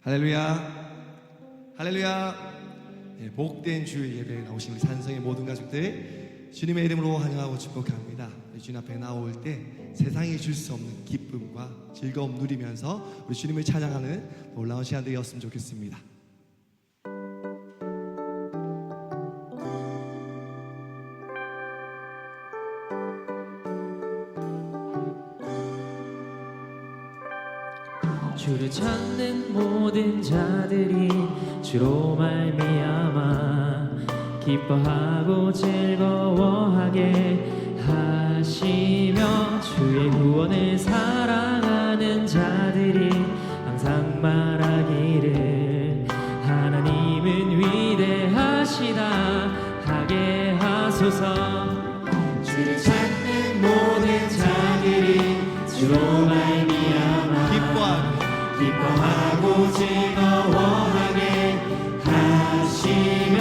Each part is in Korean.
할렐루야, 할렐루야. 네, 복된 주일 예배에 나오신 우리 산성의 모든 가족들 주님의 이름으로 환영하고 축복합니다. 주님 앞에 나올 때 세상이 줄 수 없는 기쁨과 즐거움 누리면서 우리 주님을 찬양하는 놀라운 시간 되었으면 좋겠습니다. 주를 찾는 모든 자들이 주로 말미암아 기뻐하고 즐거워하게 하시며 주의 구원을 사랑하는 자들이 항상 말하기를 하나님은 위대하시다 하게 하소서. 주를 찾는 모든 자들이 주로 말미암아 기뻐하고 즐거워하게 하시며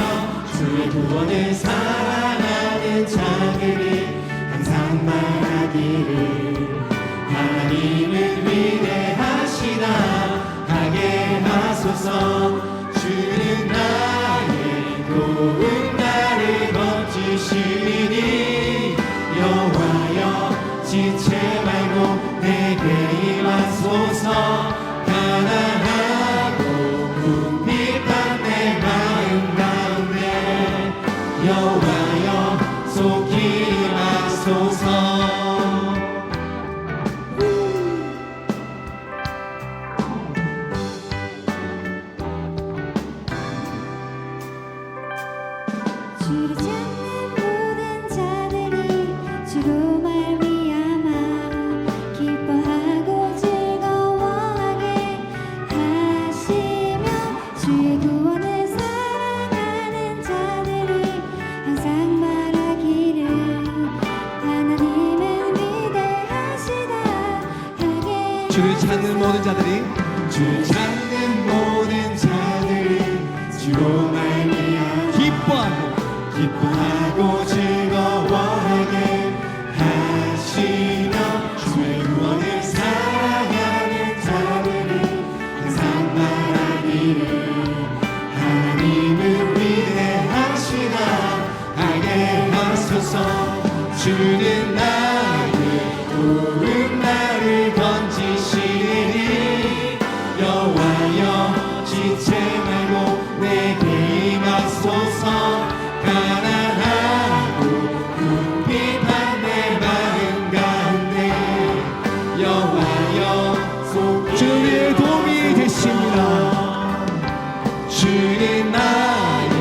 주의 구원을 사랑하는 자들이 항상 말하기를 하나님은 위대하시다 하게 하소서. 주는 나의 도움 나를 건지시니 여호와여 지체 말고 내게 임하소서. 가난하고 궁핍한 내 마음 가운데 여호와여 속히 임하소서. 주를 찾는 모든 자들이 주로 말미암아 기뻐하고 즐거워하게 하시며 주의 구원을 사랑하는 자들이 항상 말하기를 하나님은 위대하시다 하게. 주를 찾는 모든 자들이 주를 찾는 모든 자들이 주로 말미암아 기뻐하고 즐거워하게 하시며 주의 구원을 사랑하는 자들이 항상 말하기를 하나님은 위대하시다 하게 하소서. 주는 나의 도움 나를 건지시니 여호와여 지체 말고 내게 임하소서. 가난하고 궁핍한 내 마음 가운데 여호와여 속히 주의 도움이 되십니다. 주는 나의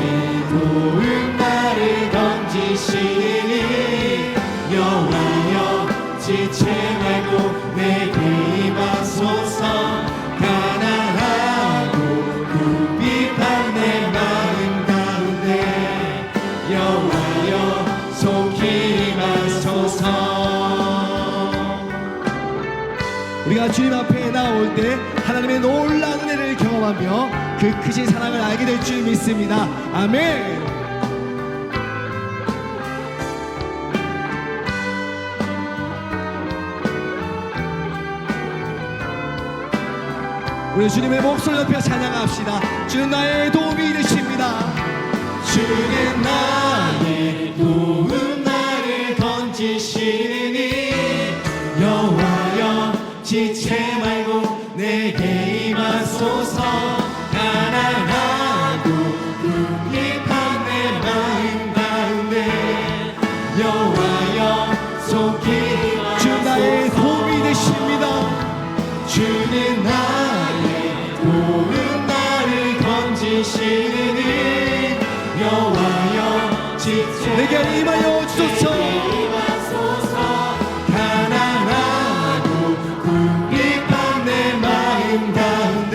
도움 나를 건지시니 여호와여 지체 말고 내게 임하소서. 가난하고 궁핍한 내 마음 가운데 여호와여 속히 임하소서. 우리가 주님 앞에 나올 때 하나님의 놀라운 은혜를 경험하며 그 크신 사랑을 알게 될 줄 믿습니다. 아멘. 우리 주님의 목소리 높여 찬양합시다. 주는 나의 도움이 되십니다. 주는 나의 도움 나를 건지시니 여호와여 지체 말고 내게 임하소서. 가난하고 궁핍한 내 마음 가운데 여호와여 속히 임하소서. 주 나의 도움이 되십니다. 주는 나의 도움 나를 건지시니 여호와여 지체 내게 임하여 주소서. 가난하고 궁핍한 내 마음 가운데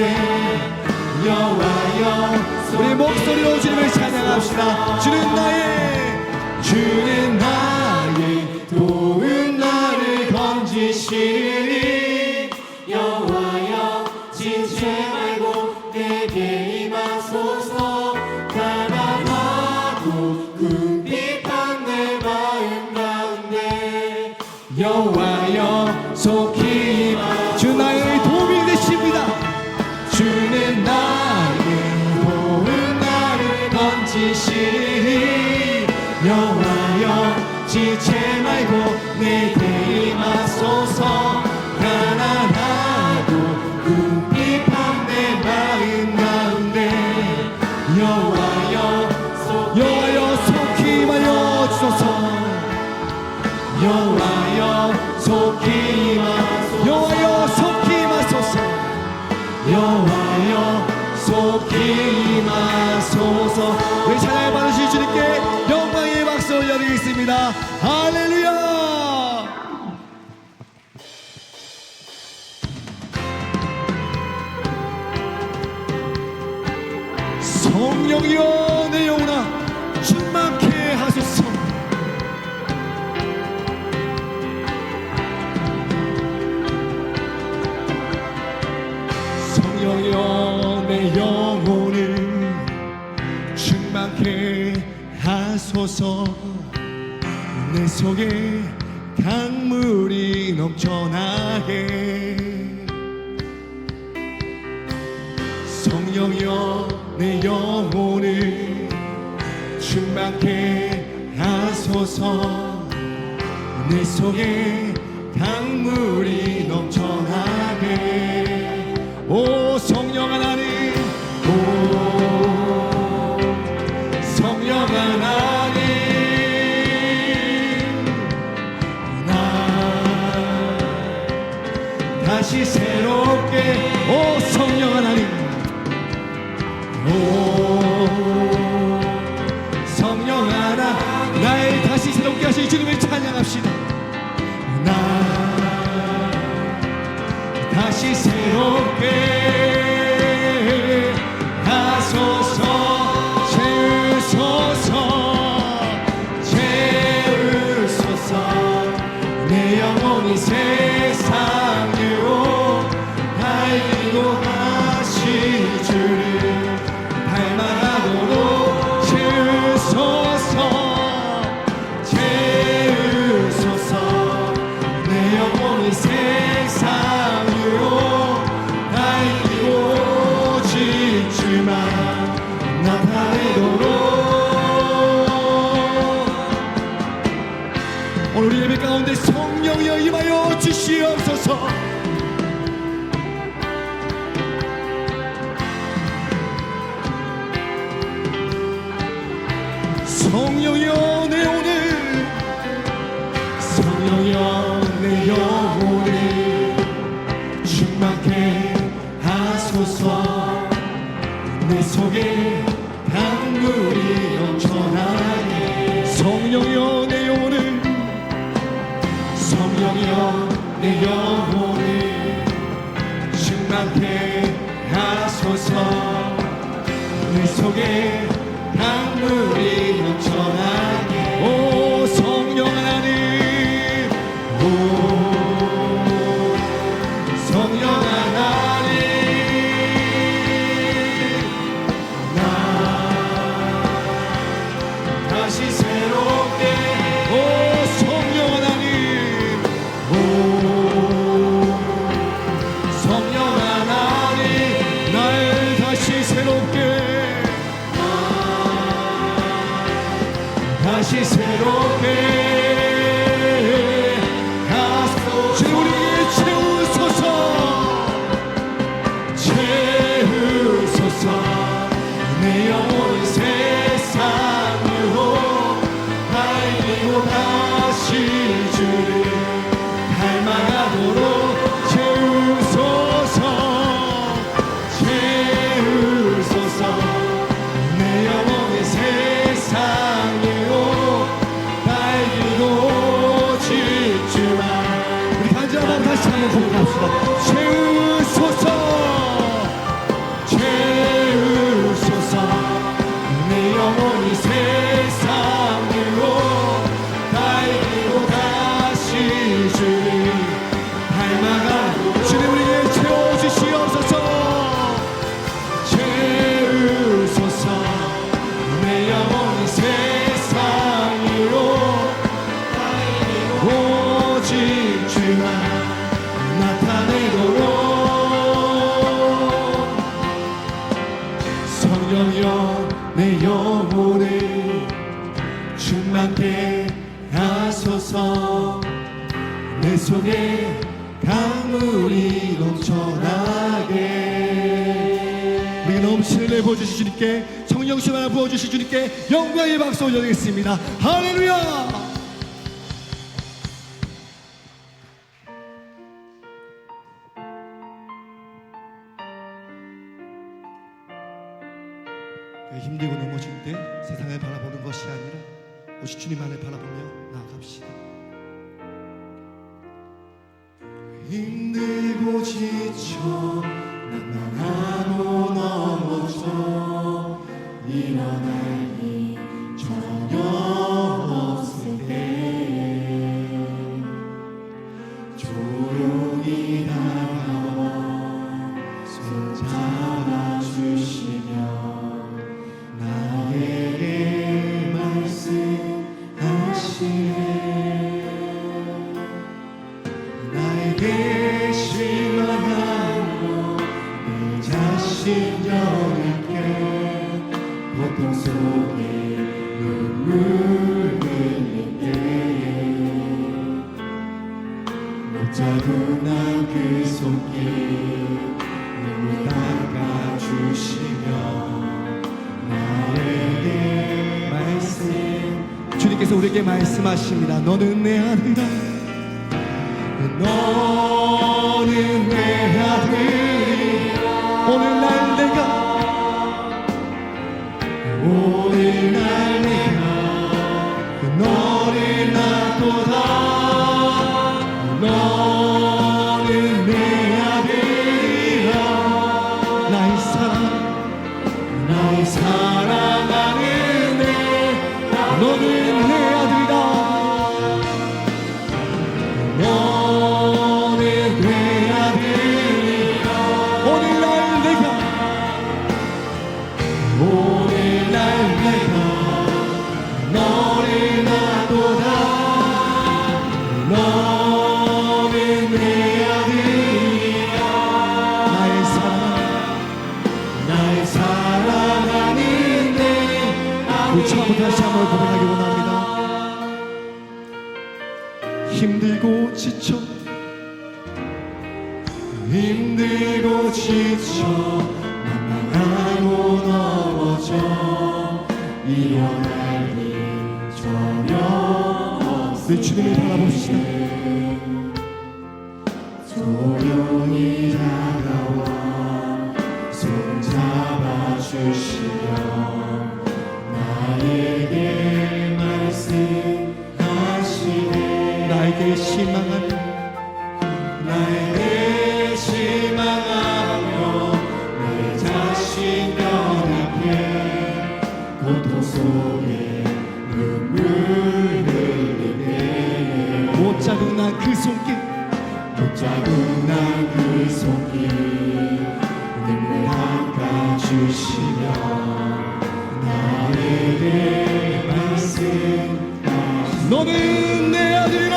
여호와여 우리 목소리로 주님을 찬양합시다. 주는 나의 도움 나를 건지시니 여호와여 지체 말고 내게 임하소서. 가난하고 궁핍한 내 마음 가운데 여호와여 속히 임하소서. 주 나의 도움이 되십니다. 주는 나 지체 말고 내게 임하소서 가난하고 궁핍한 내 마음 가운데 여호와여 속히 임하여 주소서. 여호와여 속히 임하소서 여호와여 속히 임하소서. 여호와여 속히 임하소서 우리 찬양을 받으실 주님께 영광의 박수 올려드리겠습니다. 할렐루야. 성령이여 내 영혼아 충만케 하소서. 성령이여 내 영혼을 충만케 하소서. 내 속에 강물이 넘쳐나게. 성령이여 내 영혼을 충만케 하소서. 내 속에 강물이 넘쳐나게. 오 성령 하나님, 오 성령 하나님, 나 다시 새롭게. 오 성령 하나님, 오 성령 하나 나를 다시 새롭게 하실 주님을 찬양합시다. 나 다시 새롭게 하소서. 채우소서 채우소서. 내 영혼이 세상 유혹 달리고 하실 주를 닮아가도록 채우소서 채우소서. 내 영혼이 세상 유혹 달리고 오직 주만 나타내도록. 오늘 우리 예배 가운데 성령이여 임하여 주시옵소서. 성령이여 내 오늘, 성령이여 내 영혼을 충만케 하소서. 내 속에 강물이 넘쳐나게. 성령이여 내 영혼을, 성령이여 내 영혼을 충만케 하소서. 내 속에 강물이 넘쳐나게. 오 성령 하나님, 오 성령 하나님, 나 다시 새롭게. 오 성령 하나님, 오 성령 하나님, 날 다시 새롭게 다시 새롭게 하소서. 주님 우리에게 채우소서 채우소서. 내 영혼이 세상 유혹 달리고 다시 주를 닮아가도록 채우소서 채우소서. 내 영혼이 세상 유혹 달리고 오직 주만. 우리 간절한 마음 다시 한번 고백합시다. 채우소서 채우소서. 내 영혼이 세상 유혹 달리고 다시 주를 닮아가도록. 주님 우리에게 채워주시옵소서 채우소서. 내 영혼이 세상 유혹 달리고 오직 주만 나타내도록 속에 강물이 넘쳐나게. 우리 넘치는 내 부어주신 주님께, 성령심 하나 부어주신 주님께 영광의 박수 올려드리겠습니다. 할렐루야. 힘들고 넘어질 때 세상을 바라보는 것이 아니라 오직 주님만을 바라보며 나아갑시다. 힘들고 지쳐 난망하고 넘어져 일어날 힘 전혀 없을 때 조용히 다가와 손 잡아주시며 나에게 말씀하시네. 나에게 실망하며 내 자신 여백해 고통 속에 눈물 흘릴 때에 못 잡은 난 그 손길 눈물 닦아주시며 나에게 말씀. 주님께서 우리에게 말씀하십니다. 너는 내 아들이라. 너는 내 아들이라. 오늘날 내가 너를 낳도다. 너는 내 아들이라. 나의 사랑하는 내 너는 내 아들이라. 너는 내 아들이라. 오늘날 내가 너를 낳도다. 너는 내 아들이라. 나의 사랑하는 내 우리 처음부터 다시 한번 고백하기 원합니다. 힘들고 지쳐 만만하고 넘어져 일어날 힘 전혀 없을 우리 주님을 바라봅시다. 조용히 다가와 손 잡아주시며 나에게 말씀하시네. 나에게 실망하며 내 자신 연약해 고통 속에 눈물 흘릴 때에 못 잡은 나 그 손길 못 잡은 난 그 손길 눈물 닦아주시며 나에게 말씀하시네. 너는 내 아들이라.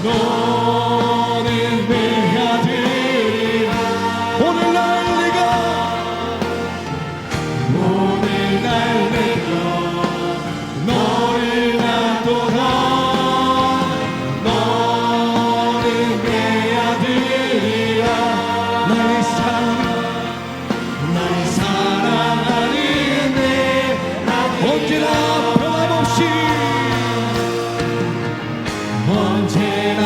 너는 내 아들이라. 오늘날 내가 너를 낳도다. 너는 내 아들이라. 나의 사랑하는 내 아들. 언제나 변함없이 언제나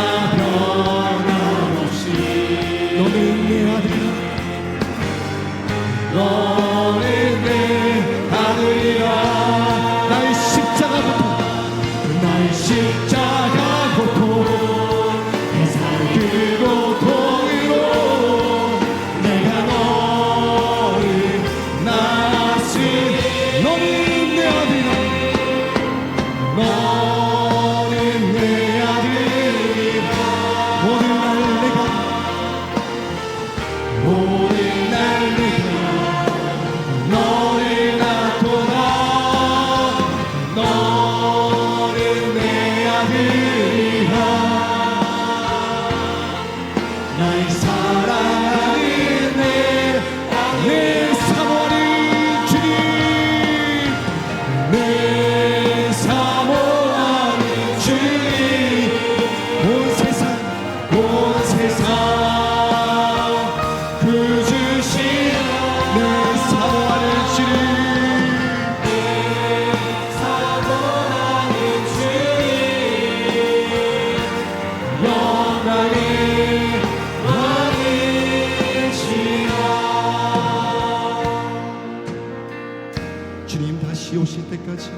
때까지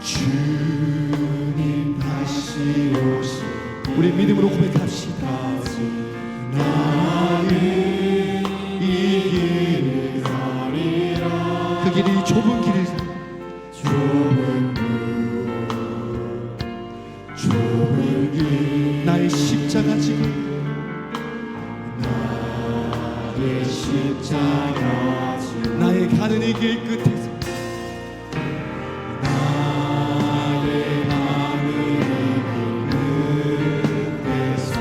주님 다시 오실 우리 믿음으로 고백합시다. 나는 이 길을 가리라. 그 길이 좁은 길을 좁은 길 나의 십자가 지고 나의 십자가 지고 나의 가는 이 길 끝에서 나의 가는 길 끝에서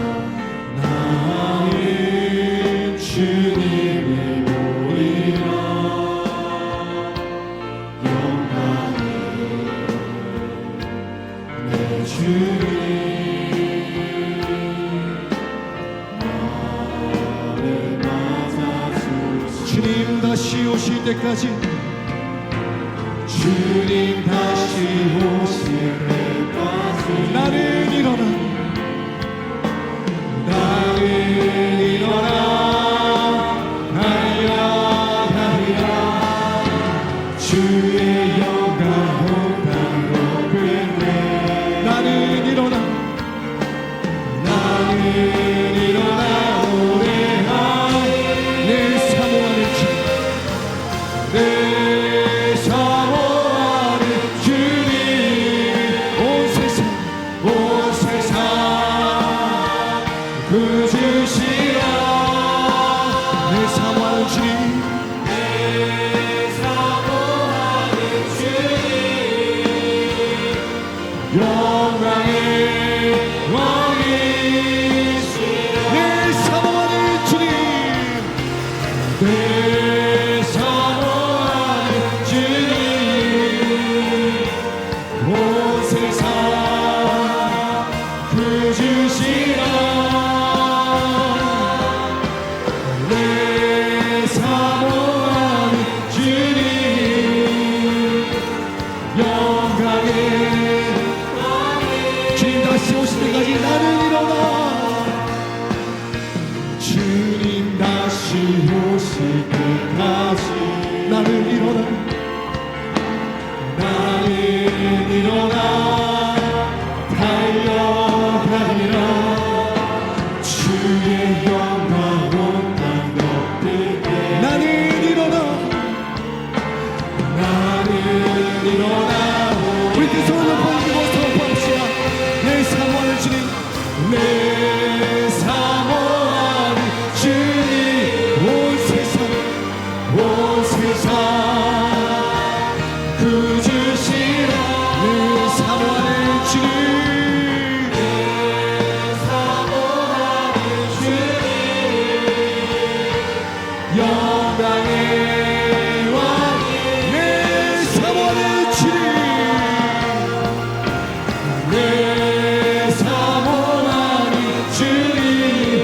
나는 주님을 보리라. 영광이 내 주님 나를 맞아주시오. 주님 다시 오실 때까지 주님 다시 오실 때까지 나는 일어나 달려가리라. 주의 영광 온 땅 높은데 나는 일어나 노래하리. 내 사모하는 주 내 사모하는 주님 온 세상 온 세상 그 주시라. 내 사모하는 주님 내 사모하는 주님 영광의 왕이시라. 내 사모하는 주님 내 사모하는 주님 온 세상 그 주시라. 내 사모하는 주님 영광의 주님 다시 오실 때까지 나는 일어나 주님 다시 오실 때까지 나는 일어나 나는 일어나 달려가리라. 주의 영광 온 땅 높이게 나는 일어나 나는 일어나 우리 두 손을 벌리고 선포합시다. 내 사모하는 주님 내 사모하는 주님 온 세상 그 주시라. 내 사모하는 주님 내 사모하는 주님 영광의 왕이 내 사모하는 주님 내 사모하는 주님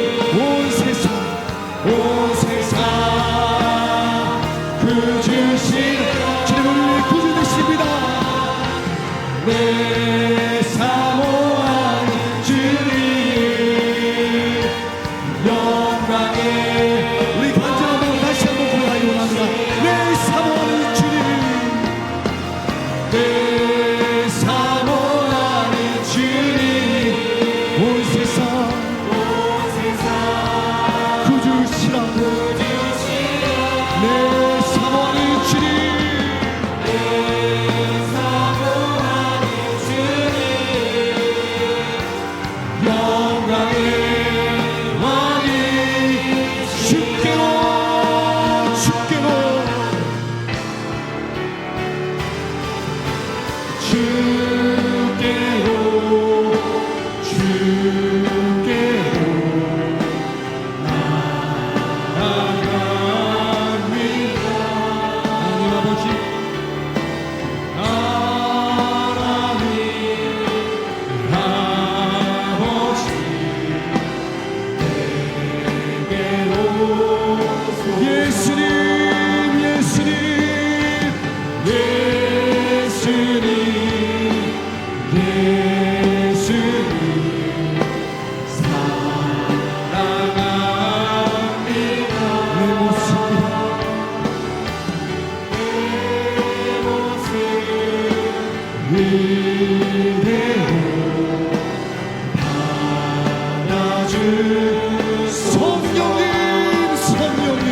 성령님 성령님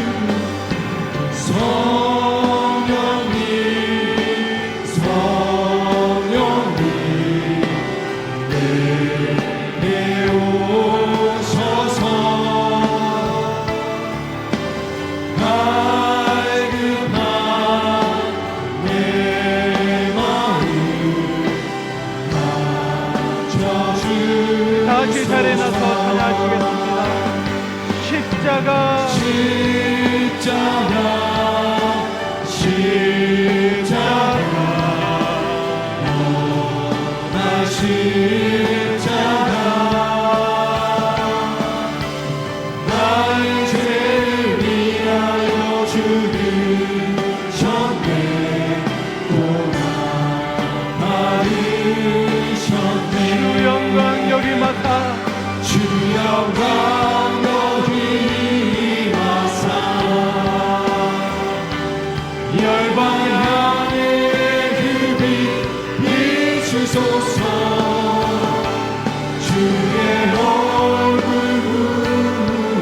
내게 오셔서 갈급한 내 마음 낮춰주소서. 다 같이 자리에 나서 찬양하시겠습니다. 십자가 나의 죄를 위하여 죽으셨네. 또 나 받으셨네. 주 영광 여기 맡아 주 영광 여기 마사 열방 향해 그 빛 비추소서. 주의 얼굴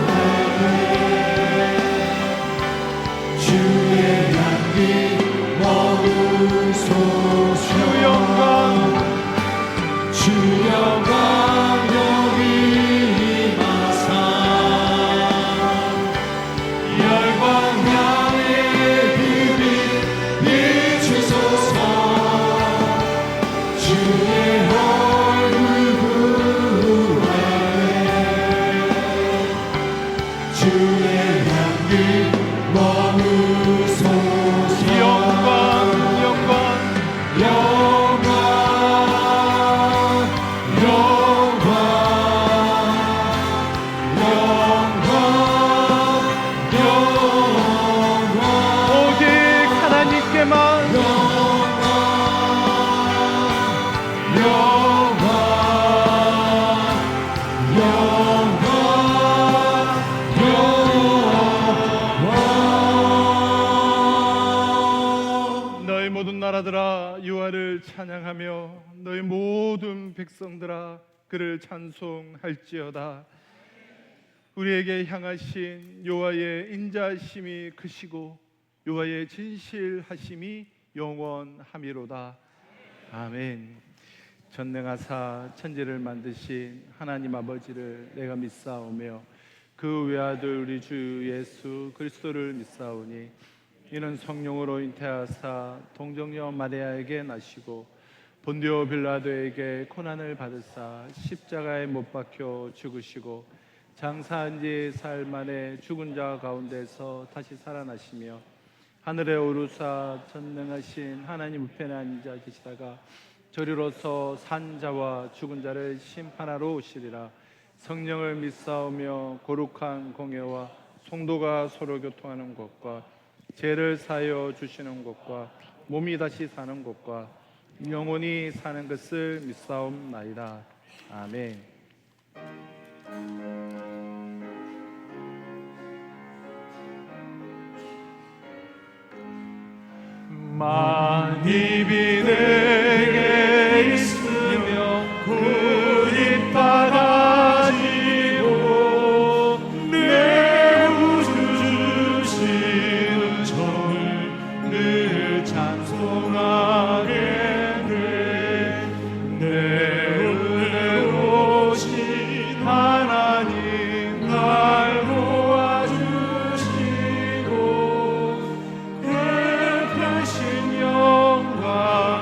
구하네. 주의 향기 머무소서. 주 영광 여기 마사 열방 향해 그 빛 비추소서. 주의 얼굴 구하네. 주의 향기 머무소서. 영광 영광 영광 영광 영광 영광 오직 하나님께만 너희 모든 나라들아 여호와를 찬양하며 너희 모든 백성들아 그를 찬송할지어다. 우리에게 향하신 여호와의 인자하심이 크시고 여호와의 진실하심이 영원함이로다. 아멘. 전능하사 천지를 만드신 하나님 아버지를 내가 믿사오며 그 외아들 우리 주 예수 그리스도를 믿사오니 이는 성령으로 잉태하사 동정녀 마리아에게 나시고 본디오 빌라도에게 고난을 받으사 십자가에 못 박혀 죽으시고 장사한 지 사흘 만에 죽은 자 가운데서 다시 살아나시며 하늘에 오르사 전능하신 하나님 우편에 앉아 계시다가 저리로서 산 자와 죽은 자를 심판하러 오시리라. 성령을 믿사오며 거룩한 공예와 성도가 서로 교통하는 것과 죄를 사하여 주시는 것과 몸이 다시 사는 것과 영원히 사는 것을 믿사옵나이다. 아멘. 만입이 내게 있으며 그 이바라지고 내 구주 주시는 정을 늘 찬송하게 돼. 내 은혜 오신 하나님 날 도와주시고 그 크신 영광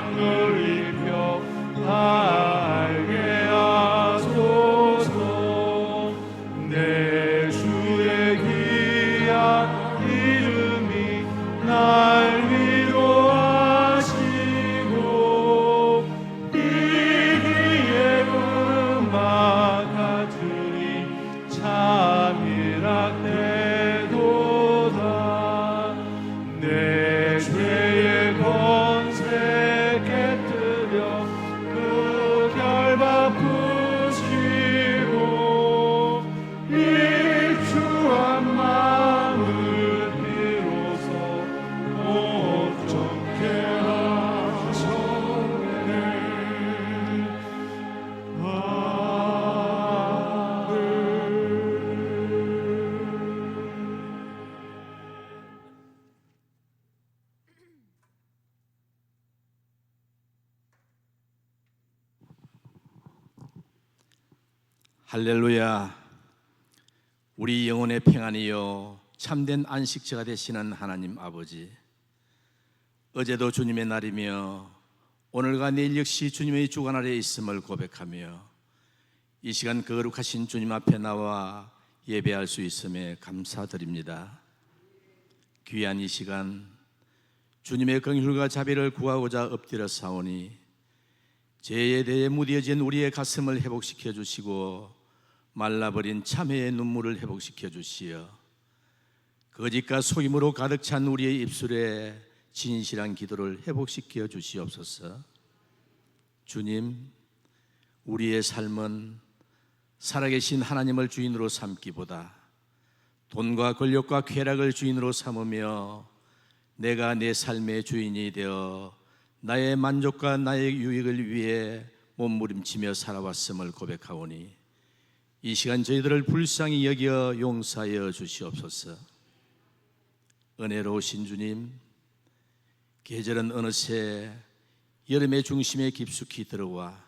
할렐루야. 우리 영혼의 평안이요 참된 안식처가 되시는 하나님 아버지, 어제도 주님의 날이며 오늘과 내일 역시 주님의 주관 아래에 있음을 고백하며 이 시간 거룩하신 주님 앞에 나와 예배할 수 있음에 감사드립니다. 귀한 이 시간 주님의 긍휼과 자비를 구하고자 엎드려 사오니 죄에 대해 무뎌진 우리의 가슴을 회복시켜 주시고 말라버린 참회의 눈물을 회복시켜 주시어 거짓과 속임으로 가득 찬 우리의 입술에 진실한 기도를 회복시켜 주시옵소서. 주님, 우리의 삶은 살아계신 하나님을 주인으로 삼기보다 돈과 권력과 쾌락을 주인으로 삼으며 내가 내 삶의 주인이 되어 나의 만족과 나의 유익을 위해 몸부림치며 살아왔음을 고백하오니 이 시간 저희들을 불쌍히 여겨 용서하여 주시옵소서. 은혜로우신 주님, 계절은 어느새 여름의 중심에 깊숙이 들어와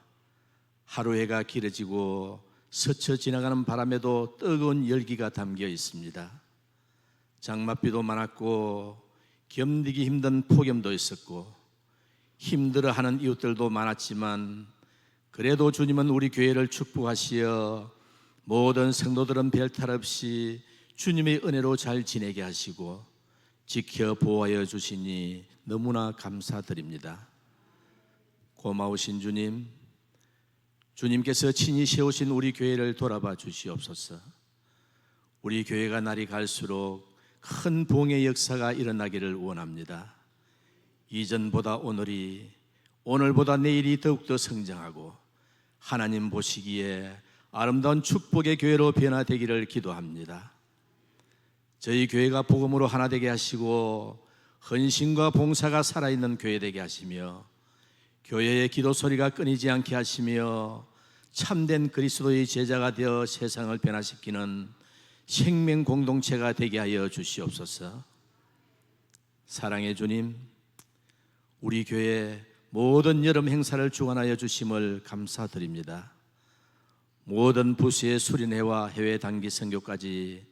하루 해가 길어지고 스쳐 지나가는 바람에도 뜨거운 열기가 담겨 있습니다. 장맛비도 많았고 견디기 힘든 폭염도 있었고 힘들어하는 이웃들도 많았지만 그래도 주님은 우리 교회를 축복하시어 모든 성도들은 별탈 없이 주님의 은혜로 잘 지내게 하시고 지켜 보호하여 주시니 너무나 감사드립니다. 고마우신 주님, 주님께서 친히 세우신 우리 교회를 돌아봐 주시옵소서. 우리 교회가 날이 갈수록 큰 부흥의 역사가 일어나기를 원합니다. 이전보다 오늘이, 오늘보다 내일이 더욱더 성장하고 하나님 보시기에 아름다운 축복의 교회로 변화되기를 기도합니다. 저희 교회가 복음으로 하나 되게 하시고 헌신과 봉사가 살아있는 교회 되게 하시며 교회의 기도 소리가 끊이지 않게 하시며 참된 그리스도의 제자가 되어 세상을 변화시키는 생명 공동체가 되게 하여 주시옵소서. 사랑의 주님, 우리 교회 모든 여름 행사를 주관하여 주심을 감사드립니다. 모든 부스의 수련회와 해외 단기 선교까지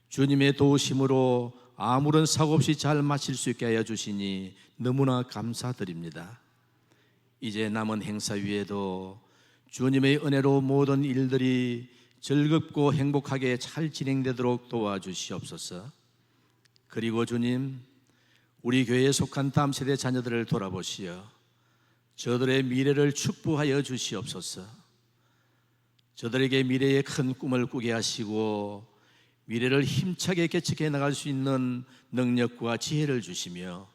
주님의 도우심으로 아무런 사고 없이 잘 마칠 수 있게 하여 주시니 너무나 감사드립니다. 이제 남은 행사 위에도 주님의 은혜로 모든 일들이 즐겁고 행복하게 잘 진행되도록 도와주시옵소서. 그리고 주님, 우리 교회에 속한 다음 세대 자녀들을 돌아보시어 저들의 미래를 축복하여 주시옵소서. 저들에게 미래의 큰 꿈을 꾸게 하시고 미래를 힘차게 개척해 나갈 수 있는 능력과 지혜를 주시며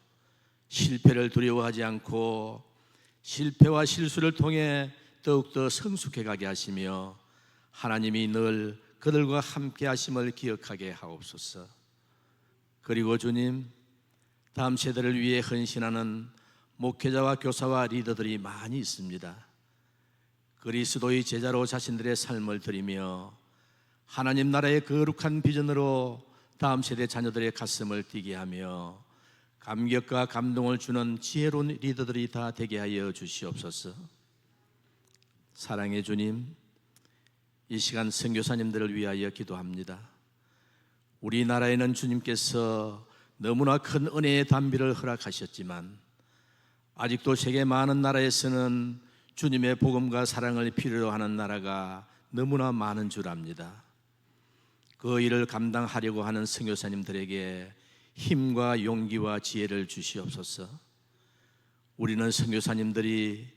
실패를 두려워하지 않고 실패와 실수를 통해 더욱더 성숙해 가게 하시며 하나님이 늘 그들과 함께 하심을 기억하게 하옵소서. 그리고 주님, 다음 세대를 위해 헌신하는 목회자와 교사와 리더들이 많이 있습니다. 그리스도의 제자로 자신들의 삶을 드리며 하나님 나라의 거룩한 비전으로 다음 세대 자녀들의 가슴을 뛰게 하며 감격과 감동을 주는 지혜로운 리더들이 다 되게 하여 주시옵소서. 사랑의 주님, 이 시간 선교사님들을 위하여 기도합니다. 우리나라에는 주님께서 너무나 큰 은혜의 단비를 허락하셨지만 아직도 세계 많은 나라에서는 주님의 복음과 사랑을 필요로 하는 나라가 너무나 많은 줄 압니다. 그 일을 감당하려고 하는 선교사님들에게 힘과 용기와 지혜를 주시옵소서. 우리는 선교사님들이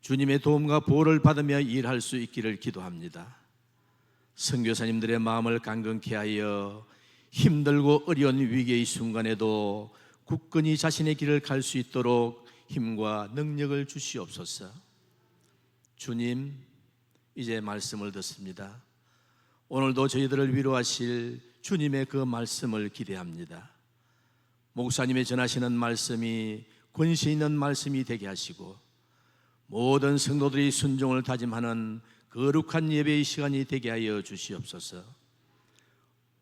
주님의 도움과 보호를 받으며 일할 수 있기를 기도합니다. 선교사님들의 마음을 강건케 하여 힘들고 어려운 위기의 순간에도 굳건히 자신의 길을 갈 수 있도록 힘과 능력을 주시옵소서. 주님, 이제 말씀을 듣습니다. 오늘도 저희들을 위로하실 주님의 그 말씀을 기대합니다. 목사님의 전하시는 말씀이 권세 있는 말씀이 되게 하시고 모든 성도들이 순종을 다짐하는 거룩한 예배의 시간이 되게 하여 주시옵소서.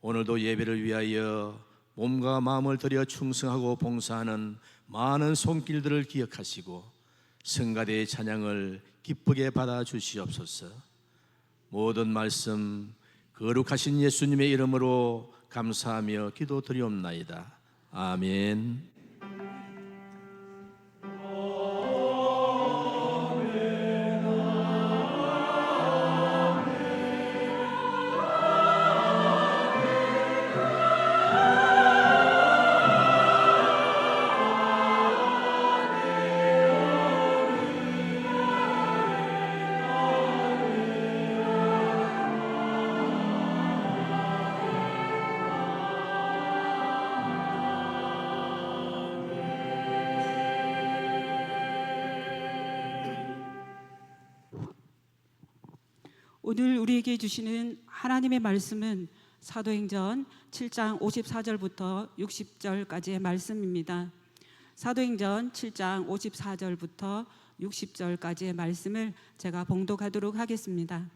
오늘도 예배를 위하여 몸과 마음을 들여 충성하고 봉사하는 많은 손길들을 기억하시고 성가대의 찬양을 기쁘게 받아 주시옵소서. 모든 말씀 거룩하신 예수님의 이름으로 감사하며 기도드리옵나이다. 아멘. 오늘 우리에게 주시는 하나님의 말씀은 사도행전 7장 54절부터 60절까지의 말씀입니다. 사도행전 7장 54절부터 60절까지의 말씀을 제가 봉독하도록 하겠습니다.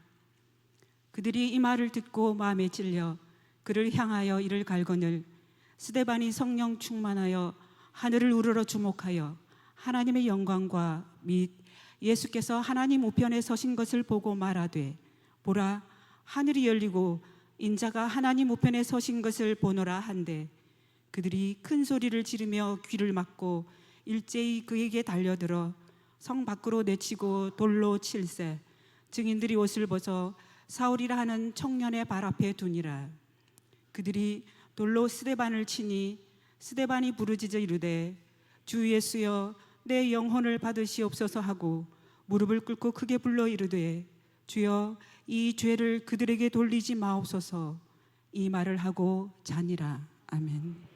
그들이 이 말을 듣고 마음에 찔려 그를 향하여 이를 갈거늘 스데반이 성령 충만하여 하늘을 우러러 주목하여 하나님의 영광과 및 예수께서 하나님 우편에 서신 것을 보고 말하되 보라 하늘이 열리고 인자가 하나님 우편에 서신 것을 보노라 한데 그들이 큰 소리를 지르며 귀를 막고 일제히 그에게 달려들어 성 밖으로 내치고 돌로 칠세 증인들이 옷을 벗어 사울이라 하는 청년의 발 앞에 두니라. 그들이 돌로 스데반을 치니 스데반이 부르짖어 이르되 주 예수여 내 영혼을 받으시옵소서 하고 무릎을 꿇고 크게 불러 이르되 주여 이 죄를 그들에게 돌리지 마옵소서. 이 말을 하고 자니라. 아멘.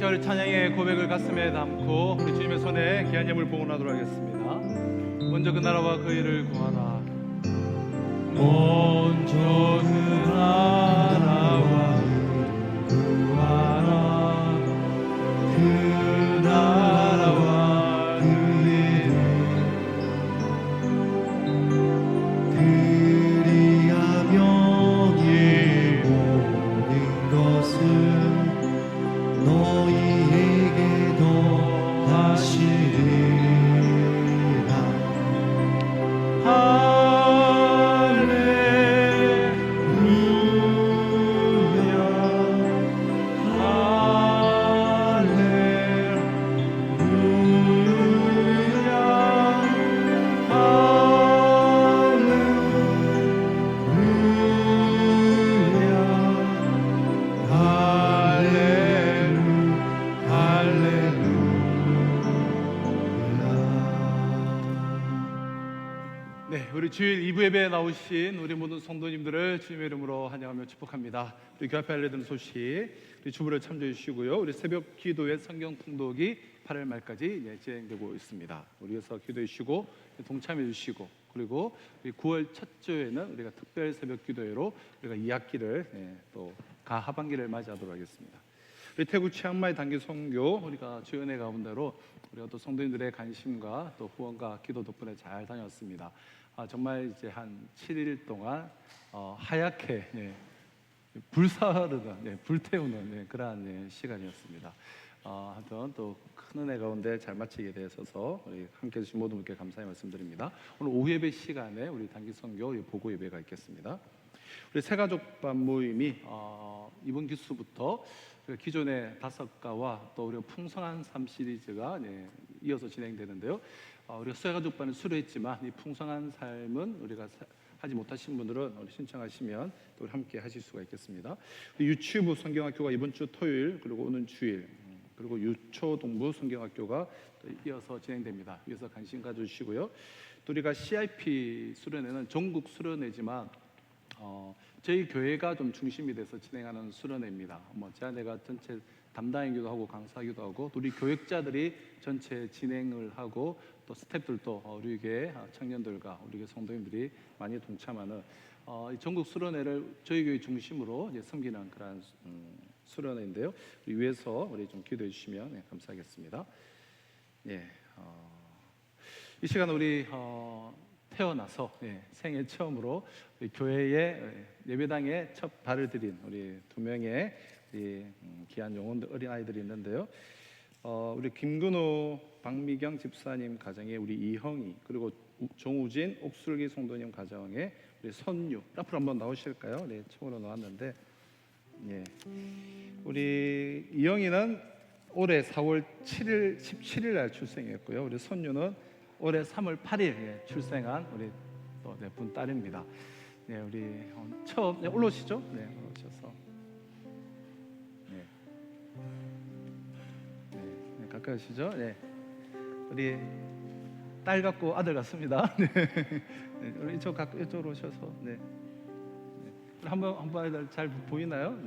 시간 우리 찬양의 고백을 가슴에 담고 우리 주님의 손에 귀한 예물 봉헌하도록 하겠습니다. 먼저 그 나라와 그 일을 구하라. 먼저 그 나라와 구하라. 그 나라와 그 일을 그리하면 이 모든 것은 너희에게 더하시리라. 네, 우리 주일 2부 예배에 나오신 우리 모든 성도님들을 주님의 이름으로 환영하며 축복합니다. 우리 교회 앞에 알려드린 소식, 우리 주부를 참조해 주시고요. 우리 새벽 기도의 성경 통독이 8월 말까지 진행되고 있습니다. 우리 위해서 기도해 주시고 동참해 주시고, 그리고 우리 9월 첫 주에는 우리가 특별 새벽 기도회로 우리가 2학기를 또 가하반기를 맞이하도록 하겠습니다. 우리 태국 치앙마이 단기 선교 우리가 주의 은혜 가운데로 우리가 또 성도님들의 관심과 또 후원과 기도 덕분에 잘 다녔습니다. 정말 이제 한 7일 동안 하얗게 불사르는 불태우는 그러한 시간이었습니다. 하여튼 또 큰 은혜 가운데 잘 마치게 되어서 우리 함께 해주신 모든 분께 감사의 말씀드립니다. 오늘 오후 예배 시간에 우리 단기 선교 보고 예배가 있겠습니다. 우리 새가족반 모임이 이번 기수부터 기존의 5가와 또 우리가 풍성한 삶 시리즈가 이어서 진행되는데요. 우리가 새가족반을 수료했지만 이 풍성한 삶은 우리가 하지 못하신 분들은 우리 신청하시면 또 우리 함께 하실 수가 있겠습니다. 유치부 성경학교가 이번 주 토요일 그리고 오는 주일, 그리고 유초동부 성경학교가 또 이어서 진행됩니다. 위에서 관심 가져주시고요. 또 우리가 CIP 수련회는 전국 수련회지만 저희 교회가 좀 중심이 돼서 진행하는 수련회입니다. 제 아내가 전체 담당이기도 하고 강사하기도 하고, 또 우리 교육자들이 전체 진행을 하고, 또 스태프들도 우리 교회 청년들과 우리 교회 성도님들이 많이 동참하는 전국 수련회를 저희 교회 중심으로 섬기는 그런 수련회인데요. 우리 위에서 우리 좀 기도해 주시면 감사하겠습니다. 이 시간 우리 태어나서 생애 처음으로 우리 교회의 예배당에 첫 발을 들인 우리 2명의 우리 귀한 영혼들, 어린 아이들이 있는데요. 우리 김근호, 박미경 집사님 가정에 우리 이형이, 그리고 정우진, 옥술기 성도님 가정에 우리 선유. 앞으로 한번 나오실까요? 처음으로 나왔는데, 우리 이형이는 올해 4월 17일 날 출생했고요. 우리 선유는 올해 3월 8일 출생한 우리 또 분 딸입니다. 우리 처음 올라오시죠? 올라오셔서 가까이 오시죠? 우리 딸 같고 아들 같습니다. 우리 이쪽으로 오셔서 한번 잘 보이나요?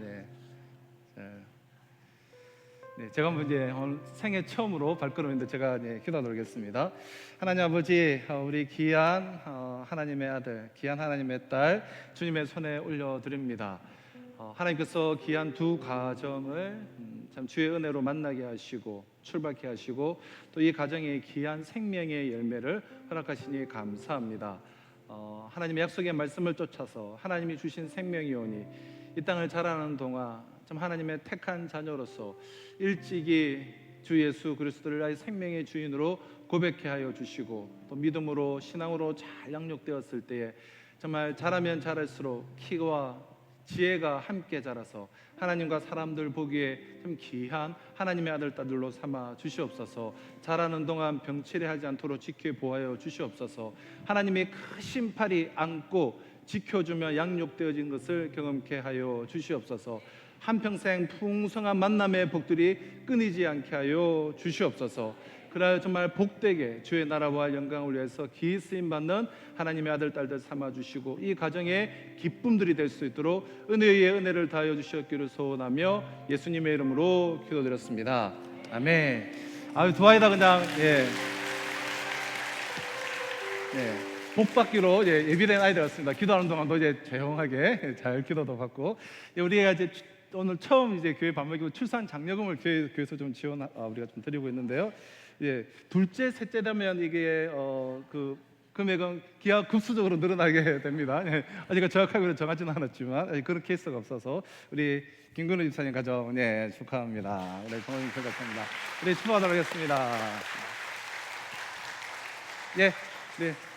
제가 이제 오늘 생애 처음으로 발걸음인데 제가 기도하겠습니다. 하나님 아버지, 우리 귀한 하나님의 아들, 귀한 하나님의 딸 주님의 손에 올려드립니다. 하나님께서 귀한 2 가정을 참 주의 은혜로 만나게 하시고 출발케 하시고, 또 이 가정의 귀한 생명의 열매를 허락하시니 감사합니다. 하나님의 약속의 말씀을 쫓아서 하나님이 주신 생명이오니 이 땅을 자라는 동안 참 하나님의 택한 자녀로서 일찍이 주 예수 그리스도를 나의 생명의 주인으로 고백케 하여 주시고, 또 믿음으로 신앙으로 잘 양육되었을 때에 정말 자라면 자랄수록 키와 지혜가 함께 자라서 하나님과 사람들 보기에 참 귀한 하나님의 아들 딸들로 삼아 주시옵소서. 자라는 동안 병치레 하지 않도록 지켜 보아여 주시옵소서. 하나님의 크신 팔이 안고 지켜주며 양육되어진 것을 경험케 하여 주시옵소서. 한평생 풍성한 만남의 복들이 끊이지 않게 하여 주시옵소서. 그러하여 정말 복되게 주의 나라와 영광을 위해서 기이 쓰임 받는 하나님의 아들 딸들 삼아 주시고 이 가정의 기쁨들이 될 수 있도록 은혜의 은혜를 다하여 주셨기를 소원하며 예수님의 이름으로 기도드렸습니다. 아멘. 아유, 두 아이다 그냥 복 받기로 예비된 아이들이었습니다. 기도하는 동안도 이제 조용하게 잘 기도도 받고, 우리가 이제 오늘 처음 이제 교회 밥 먹이고 출산 장려금을 교회에서 좀 지원 우리가 좀 드리고 있는데요. 둘째, 셋째 되면 이게 그 금액은 기하급수적으로 늘어나게 됩니다. 아직 정확하게 정하지는 않았지만 아직 그런 케이스가 없어서 우리 김근우 집사님 가정 축하합니다. 우리 부모님 축하합니다. 우리 축하하도록 하겠습니다.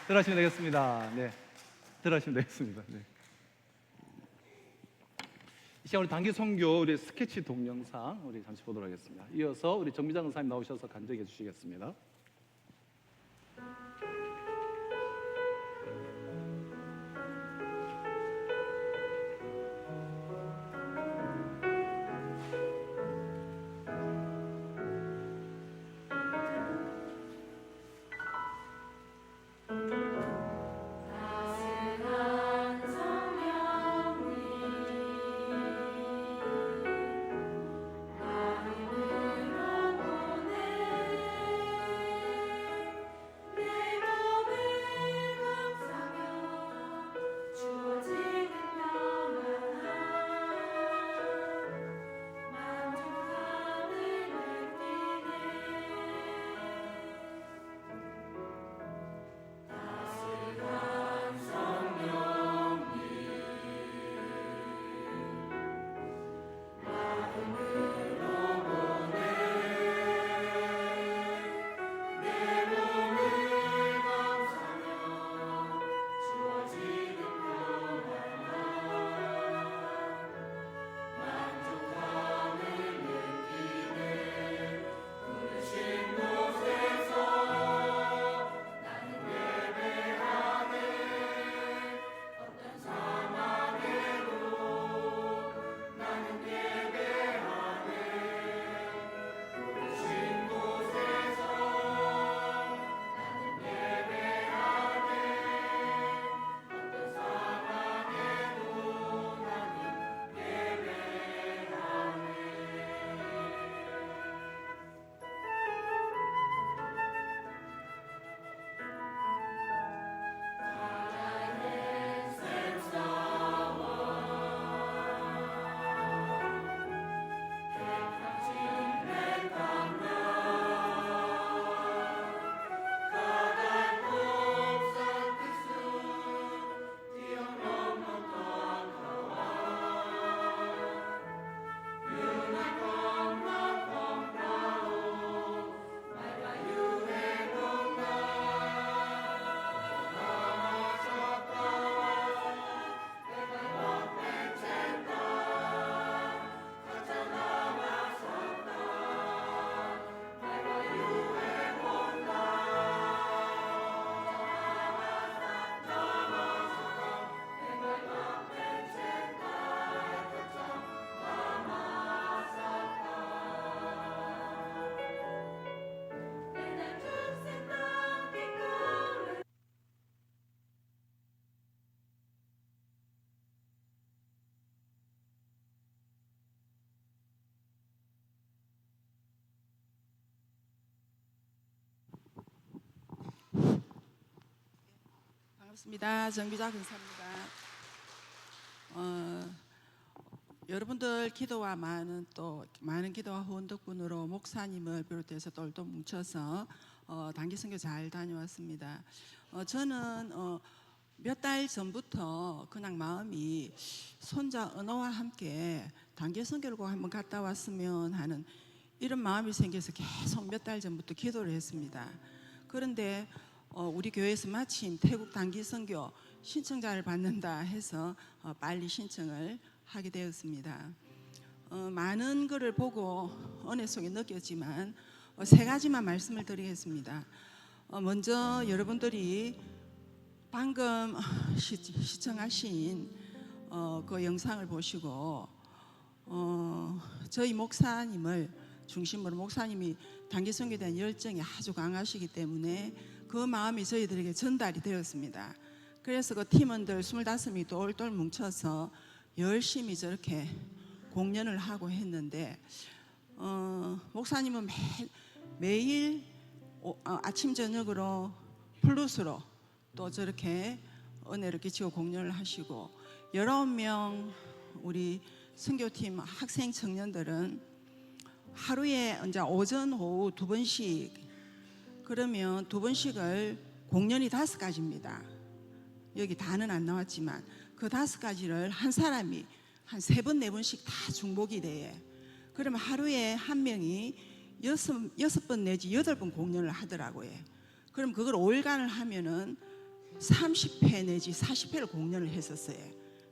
들어가시면 되겠습니다. 들어가시면 되겠습니다. 이 시간 우리 단기 선교 우리 스케치 동영상 우리 잠시 보도록 하겠습니다. 이어서 우리 정미장 선생님 나오셔서 간증해 주시겠습니다. 반갑습니다. 정비자 근사입니다. 여러분들 기도와 많은 기도와 후원 덕분으로 목사님을 비롯해서 똘똘 뭉쳐서 단기 선교 잘 다녀왔습니다. 저는 몇 달 전부터 그냥 마음이 손자 은호와 함께 단기 선교를 꼭 한번 갔다 왔으면 하는 이런 마음이 생겨서 계속 몇 달 전부터 기도를 했습니다. 그런데 우리 교회에서 마침 태국 단기 선교 신청자를 받는다 해서 빨리 신청을 하게 되었습니다. 많은 것을 보고 은혜 속에 느꼈지만 세 가지만 말씀을 드리겠습니다. 먼저 여러분들이 방금 시청하신 그 영상을 보시고 저희 목사님을 중심으로 목사님이 단기 선교에 대한 열정이 아주 강하시기 때문에 그 마음이 저희들에게 전달이 되었습니다. 그래서 그 팀원들 25명이 똘똘 뭉쳐서 열심히 저렇게 공연을 하고 했는데 목사님은 매일 아침 저녁으로 플룻으로 또 저렇게 은혜를 끼치고 공연을 하시고 19명 우리 선교팀 학생 청년들은 하루에 이제 오전 오후 2번씩 그러면 2번씩을 공연이 5가지입니다. 여기 다는 안 나왔지만 그 5가지를 한 사람이 한 3번 4번씩 다 중복이 돼. 그러면 하루에 한 명이 6번 내지 8번 공연을 하더라고요. 그럼 그걸 5일간을 하면은 30회 내지 40회를 공연을 했었어요.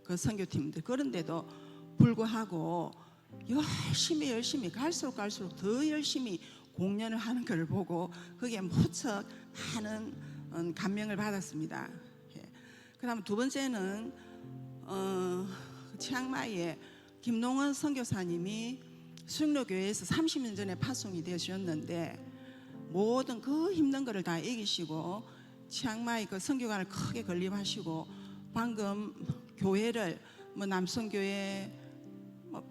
그 선교팀들. 그런데도 불구하고 열심히 갈수록 더 열심히 공연을 하는 걸 보고 그게 무척 많은 감명을 받았습니다. 그 다음 두 번째는 치앙마이에 김농원 선교사님이 수영로교회에서 30년 전에 파송이 되셨는데 모든 그 힘든 거를 다 이기시고 치앙마이 그 선교관을 크게 건립하시고 방금 교회를 뭐 남성교회, 뭐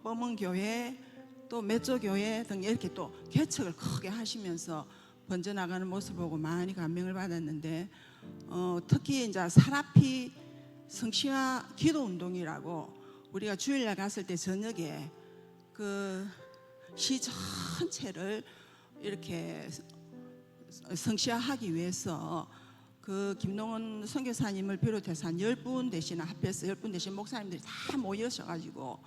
퍼먼교회, 또 메조교회 등 이렇게 또 개척을 크게 하시면서 번져나가는 모습을 보고 많이 감명을 받았는데 특히 이제 사라피 성시화 기도 운동이라고 우리가 주일날 갔을 때 저녁에 그 시 전체를 이렇게 성시화하기 위해서 그 김농원 선교사님을 비롯해서 한 10분 대신 합해서 10분 대신 목사님들이 다 모여셔가지고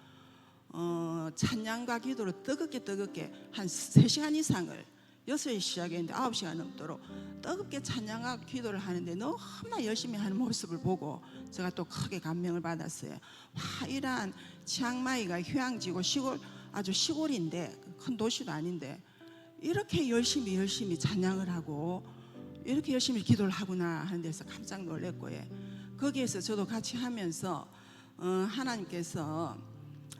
찬양과 기도로 뜨겁게 한 3시간 이상을 6시에 시작했는데 9시간 넘도록 뜨겁게 찬양과 기도를 하는데 너무나 열심히 하는 모습을 보고 제가 또 크게 감명을 받았어요. 와, 이러한 치앙마이가 휴양지고 시골 아주 시골인데 큰 도시도 아닌데 이렇게 열심히 찬양을 하고 이렇게 열심히 기도를 하구나 하는 데서 깜짝 놀랐고요. 거기에서 저도 같이 하면서 하나님께서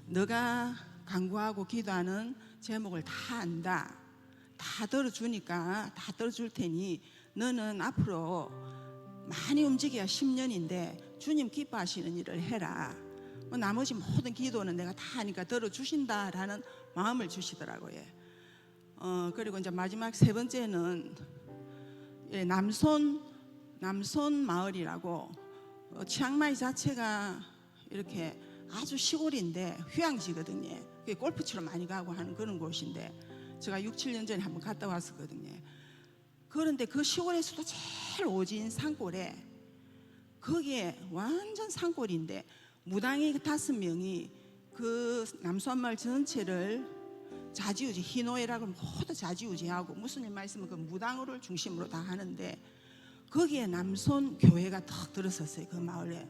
너가 간구하고 기도하는 제목을 다 안다. 다 들어주니까 다 들어줄 테니 너는 앞으로 많이 움직여야 10년인데 주님 기뻐하시는 일을 해라. 나머지 모든 기도는 내가 다 하니까 들어주신다라는 마음을 주시더라고요. 그리고 이제 마지막 3번째는 남손 마을이라고 치앙마이 자체가 이렇게 아주 시골인데 휴양지거든요. 골프 치러 많이 가고 하는 그런 곳인데 제가 6, 7년 전에 한번 갔다 왔었거든요. 그런데 그 시골에서도 제일 오진 산골에 거기에 완전 산골인데 무당이 5명이 그 남수한마을 전체를 자지우지 희노애락을 모두 자지우지하고 무슨 일 말씀은 그 무당을 중심으로 다 하는데 거기에 남손 교회가 턱 들어섰어요. 그 마을에.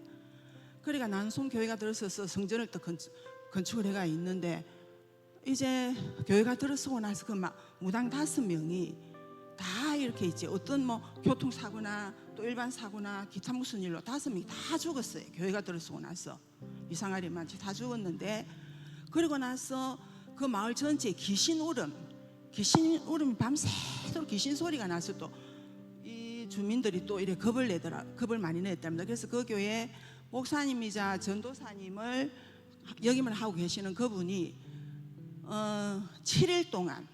그러니까 남손 교회가 들어서서 성전을 또 건축을 해가 있는데 이제 교회가 들어서고 나서 그 무당 5명이 다 이렇게 있지 어떤 뭐 교통사고나 또 일반 사고나 기타 무슨 일로 5명이 다 죽었어요. 교회가 들어서고 나서 이상하리 많지 다 죽었는데 그리고 나서 그 마을 전체에 귀신 울음이 밤새도록 귀신 소리가 나서 또 이 주민들이 또 이래 겁을 많이 냈답니다. 그래서 그 교회 목사님이자 전도사님을 역임을 하고 계시는 그분이 7일 동안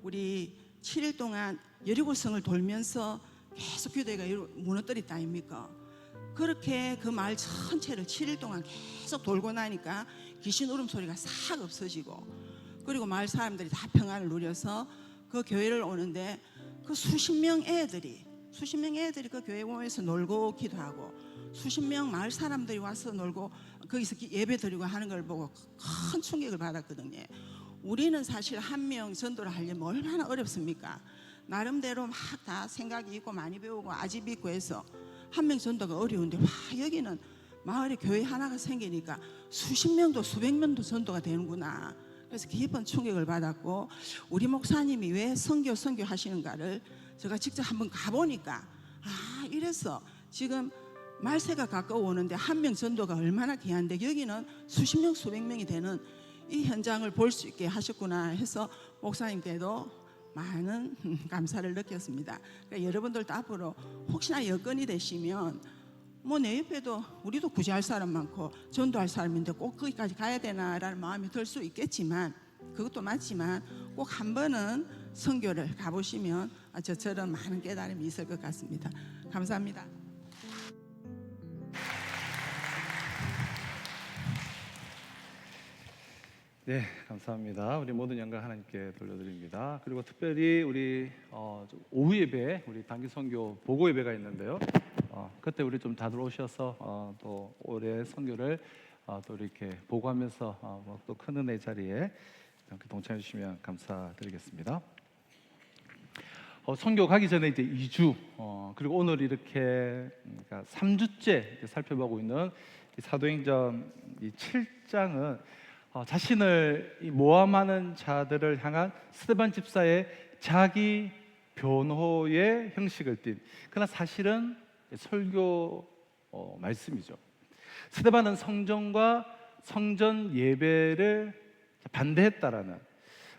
우리 7일 동안 여리고성을 돌면서 계속 교회가 무너뜨렸다 아닙니까? 그렇게 그 마을 전체를 7일 동안 계속 돌고 나니까 귀신 울음소리가 싹 없어지고 그리고 마을 사람들이 다 평안을 누려서 그 교회를 오는데 그 수십 명 애들이 그 교회 모여서 놀고 기도하고 수십 명 마을 사람들이 와서 놀고 거기서 예배 드리고 하는 걸 보고 큰 충격을 받았거든요. 우리는 사실 한 명 전도를 하려면 얼마나 어렵습니까? 나름대로 막 다 생각이 있고 많이 배우고 아집 있고 해서 한 명 전도가 어려운데 와 여기는 마을에 교회 하나가 생기니까 수십 명도 수백 명도 전도가 되는구나. 그래서 깊은 충격을 받았고 우리 목사님이 왜 선교 하시는가를 제가 직접 한번 가보니까 이래서 지금 말세가 가까워 오는데 한 명 전도가 얼마나 귀한데 여기는 수십 명 수백 명이 되는 이 현장을 볼 수 있게 하셨구나 해서 목사님께도 많은 감사를 느꼈습니다. 그러니까 여러분들도 앞으로 혹시나 여건이 되시면 뭐 내 옆에도 우리도 구제할 사람 많고 전도할 사람인데 꼭 거기까지 가야 되나라는 마음이 들 수 있겠지만, 그것도 맞지만 꼭 한 번은 선교를 가보시면 저처럼 많은 깨달음이 있을 것 같습니다. 감사합니다. 네, 감사합니다. 우리 모든 영광 하나님께 돌려드립니다. 그리고 특별히 우리 오후 예배, 우리 단기 선교 보고 예배가 있는데요. 그때 우리 좀 다들 오셔서 또 올해 선교를 또 이렇게 보고하면서 또 큰 은혜 자리에 이렇게 동참해 주시면 감사드리겠습니다. 선교 가기 전에 이제 2주, 그리고 오늘 이렇게 그러니까 3주째 이렇게 살펴보고 있는 이 사도행전 이 7장은 자신을 모함하는 자들을 향한 스데반 집사의 자기 변호의 형식을 띤, 그러나 사실은 설교 말씀이죠. 스데반은 성전과 성전 예배를 반대했다라는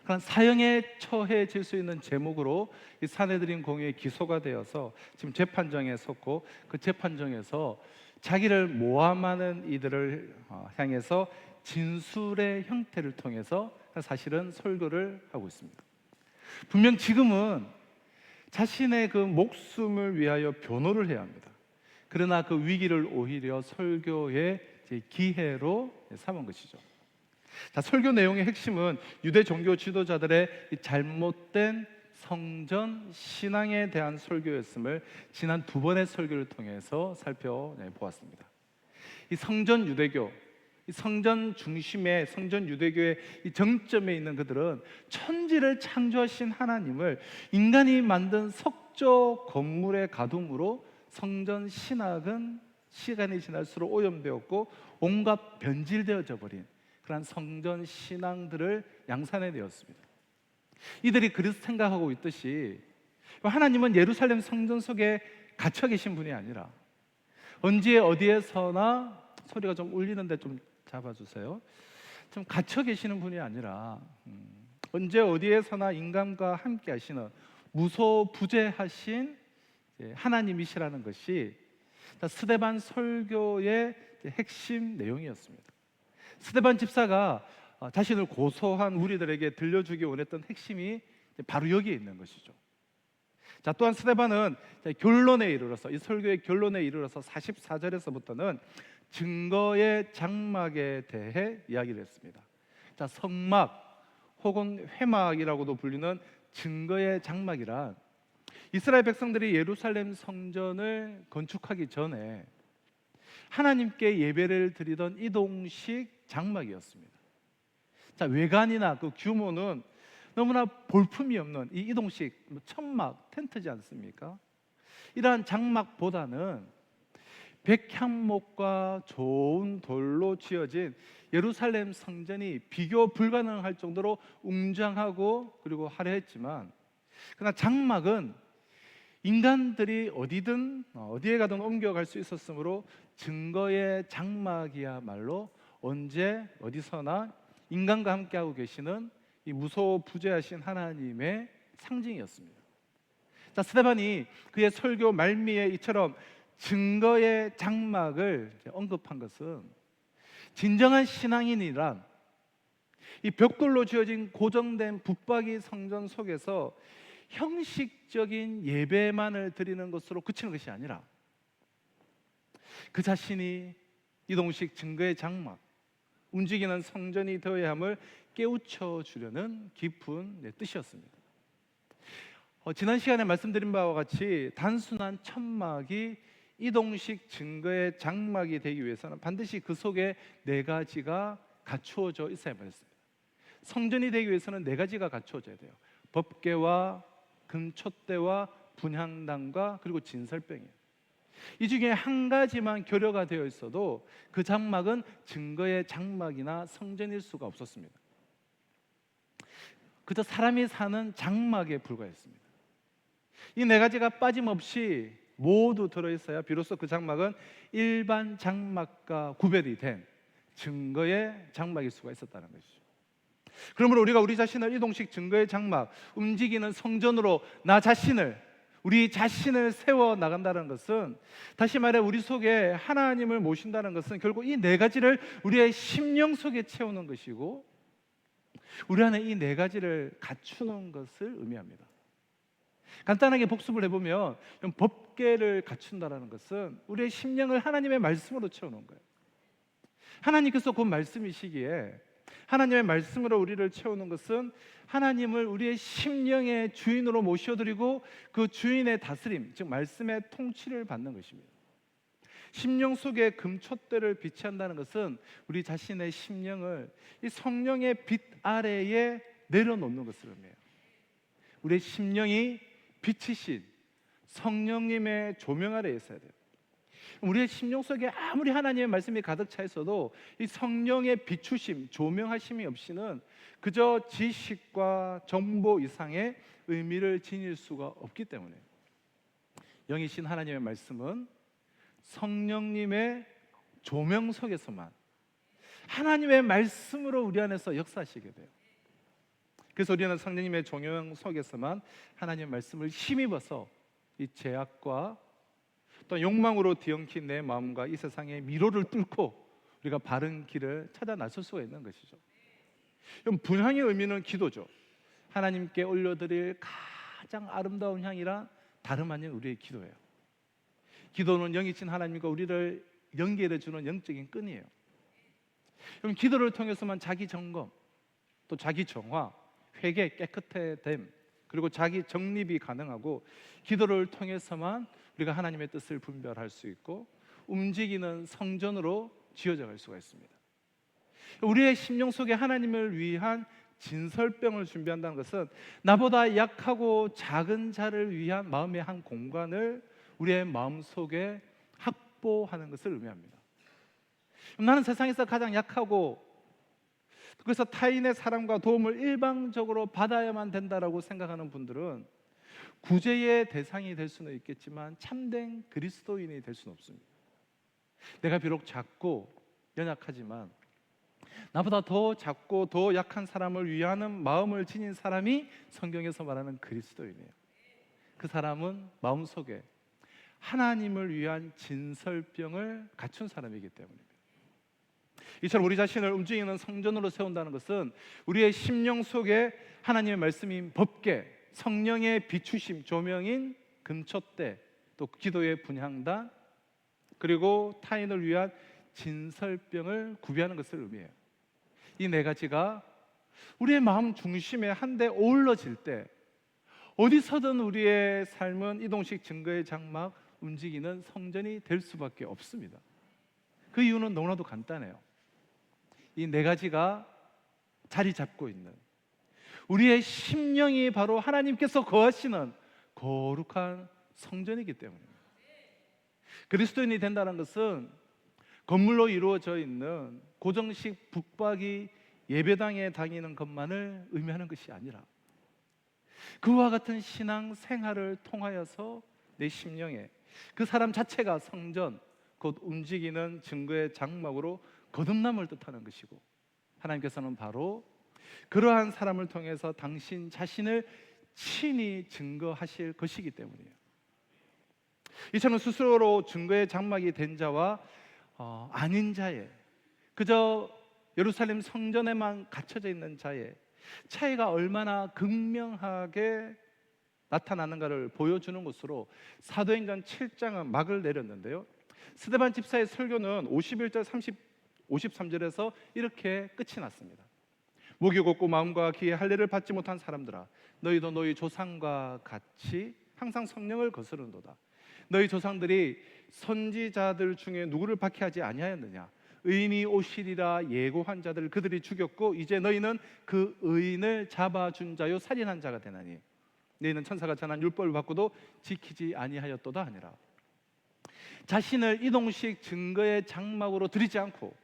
그런 사형에 처해질 수 있는 제목으로 이 사내들인 공회에 기소가 되어서 지금 재판정에 섰고, 그 재판정에서 자기를 모함하는 이들을 향해서 진술의 형태를 통해서 사실은 설교를 하고 있습니다. 분명 지금은 자신의 그 목숨을 위하여 변호를 해야 합니다. 그러나 그 위기를 오히려 설교의 기회로 삼은 것이죠. 자, 설교 내용의 핵심은 유대 종교 지도자들의 이 잘못된 성전 신앙에 대한 설교였음을 지난 2번의 설교를 통해서 살펴보았습니다. 이 성전 유대교, 이 성전 중심의 성전 유대교의 이 정점에 있는 그들은 천지를 창조하신 하나님을 인간이 만든 석조 건물의 가둠으로 성전 신학은 시간이 지날수록 오염되었고 온갖 변질되어져 버린 그런 성전 신앙들을 양산해내었습니다. 이들이 그래서 생각하고 있듯이 하나님은 예루살렘 성전 속에 갇혀 계신 분이 아니라 언제 어디에서나, 소리가 좀 울리는데 좀 잡아주세요. 좀 갇혀 계시는 분이 아니라 언제 어디에서나 인간과 함께 하시는 무소부재하신 하나님이시라는 것이 스데반 설교의 핵심 내용이었습니다. 스데반 집사가 자신을 고소한 우리들에게 들려주기 원했던 핵심이 바로 여기에 있는 것이죠. 자, 또한 스데반은 결론에 이르러서, 이 설교의 결론에 이르러서 44절에서부터는 증거의 장막에 대해 이야기를 했습니다. 자, 성막 혹은 회막이라고도 불리는 증거의 장막이란 이스라엘 백성들이 예루살렘 성전을 건축하기 전에 하나님께 예배를 드리던 이동식 장막이었습니다. 자, 외관이나 그 규모는 너무나 볼품이 없는 이 이동식 천막, 텐트지 않습니까? 이러한 장막보다는 백향목과 좋은 돌로 지어진 예루살렘 성전이 비교 불가능할 정도로 웅장하고 그리고 화려했지만, 그러나 장막은 인간들이 어디든 어디에 가든 옮겨갈 수 있었으므로 증거의 장막이야말로 언제 어디서나 인간과 함께하고 계시는 이 무소부재하신 하나님의 상징이었습니다. 자, 스데반이 그의 설교 말미에 이처럼 증거의 장막을 언급한 것은 진정한 신앙인이란 이 벽돌로 지어진 고정된 붙박이 성전 속에서 형식적인 예배만을 드리는 것으로 그치는 것이 아니라 그 자신이 이동식 증거의 장막, 움직이는 성전이 되어야 함을 깨우쳐 주려는 깊은 뜻이었습니다. 지난 시간에 말씀드린 바와 같이 단순한 천막이 이동식 증거의 장막이 되기 위해서는 반드시 그 속에 4가지가 갖추어져 있어야 했습니다. 성전이 되기 위해서는 4가지가 갖추어져야 돼요. 법궤와 금촛대와 분향단과 그리고 진설병이에요. 이 중에 한 가지만 교류가 되어 있어도 그 장막은 증거의 장막이나 성전일 수가 없었습니다. 그저 사람이 사는 장막에 불과했습니다. 이 4가지가 빠짐없이 모두 들어있어야 비로소 그 장막은 일반 장막과 구별이 된 증거의 장막일 수가 있었다는 것이죠. 그러므로 우리가 우리 자신을 이동식 증거의 장막, 움직이는 성전으로 나 자신을, 우리 자신을 세워 나간다는 것은, 다시 말해 우리 속에 하나님을 모신다는 것은 결국 이 네 가지를 우리의 심령 속에 채우는 것이고, 우리 안에 이 네 가지를 갖추는 것을 의미합니다. 간단하게 복습을 해보면, 법계를 갖춘다는 것은 우리의 심령을 하나님의 말씀으로 채우는 거예요. 하나님께서 그 말씀이시기에 하나님의 말씀으로 우리를 채우는 것은 하나님을 우리의 심령의 주인으로 모셔드리고 그 주인의 다스림, 즉 말씀의 통치를 받는 것입니다. 심령 속에 금촛대를 비치한다는 것은 우리 자신의 심령을 이 성령의 빛 아래에 내려놓는 것을 의미해요. 우리의 심령이 빛이신 성령님의 조명 아래에 있어야 돼요. 우리의 심령 속에 아무리 하나님의 말씀이 가득 차 있어도 이 성령의 비추심, 조명하심이 없이는 그저 지식과 정보 이상의 의미를 지닐 수가 없기 때문에, 영이신 하나님의 말씀은 성령님의 조명 속에서만 하나님의 말씀으로 우리 안에서 역사하시게 돼요. 그래서 우리는 성령님의 조명 속에서만 하나님의 말씀을 힘입어서 이 죄악과 또 욕망으로 뒤엉킨 내 마음과 이 세상의 미로를 뚫고 우리가 바른 길을 찾아 나설 수가 있는 것이죠. 그럼 분향의 의미는 기도죠. 하나님께 올려드릴 가장 아름다운 향이란 다름 아닌 우리의 기도예요. 기도는 영이신 하나님과 우리를 연결해주는 영적인 끈이에요. 그럼 기도를 통해서만 자기 점검, 또 자기 정화, 회개, 깨끗해됨, 그리고 자기 정립이 가능하고, 기도를 통해서만 우리가 하나님의 뜻을 분별할 수 있고 움직이는 성전으로 지어져 갈 수가 있습니다. 우리의 심령 속에 하나님을 위한 진설병을 준비한다는 것은 나보다 약하고 작은 자를 위한 마음의 한 공간을 우리의 마음 속에 확보하는 것을 의미합니다. 나는 세상에서 가장 약하고, 그래서 타인의 사랑과 도움을 일방적으로 받아야만 된다라고 생각하는 분들은 구제의 대상이 될 수는 있겠지만 참된 그리스도인이 될 수는 없습니다. 내가 비록 작고 연약하지만 나보다 더 작고 더 약한 사람을 위하는 마음을 지닌 사람이 성경에서 말하는 그리스도인이에요. 그 사람은 마음속에 하나님을 위한 진설병을 갖춘 사람이기 때문입니다. 이처럼 우리 자신을 움직이는 성전으로 세운다는 것은 우리의 심령 속에 하나님의 말씀인 법계, 성령의 비추심, 조명인 금촛대, 또 기도의 분향단, 그리고 타인을 위한 진설병을 구비하는 것을 의미해요. 이 네 가지가 우리의 마음 중심에 한데 어우러질 때 어디서든 우리의 삶은 이동식 증거의 장막, 움직이는 성전이 될 수밖에 없습니다. 그 이유는 너무나도 간단해요. 이 네 가지가 자리 잡고 있는 우리의 심령이 바로 하나님께서 거하시는 거룩한 성전이기 때문입니다. 그리스도인이 된다는 것은 건물로 이루어져 있는 고정식 북박이 예배당에 다니는 것만을 의미하는 것이 아니라 그와 같은 신앙 생활을 통하여서 내 심령에 그 사람 자체가 성전, 곧 움직이는 증거의 장막으로 거듭남을 뜻하는 것이고, 하나님께서는 바로 그러한 사람을 통해서 당신 자신을 친히 증거하실 것이기 때문이에요. 이처럼 스스로 증거의 장막이 된 자와 아닌 자의, 그저 예루살렘 성전에만 갇혀져 있는 자의 차이가 얼마나 극명하게 나타나는가를 보여주는 것으로 사도행전 7장은 막을 내렸는데요. 스데반 집사의 설교는 51절 53절에서 이렇게 끝이 났습니다. 목이 곱고 마음과 귀에 할례를 받지 못한 사람들아, 너희도 너희 조상과 같이 항상 성령을 거스른도다. 너희 조상들이 선지자들 중에 누구를 박해하지 아니하였느냐? 의인이 오시리라 예고한 자들 그들이 죽였고, 이제 너희는 그 의인을 잡아준 자요 살인한 자가 되나니 너희는 천사가 전한 율법을 받고도 지키지 아니하였도다 하니라. 자신을 이동식 증거의 장막으로 들이지 않고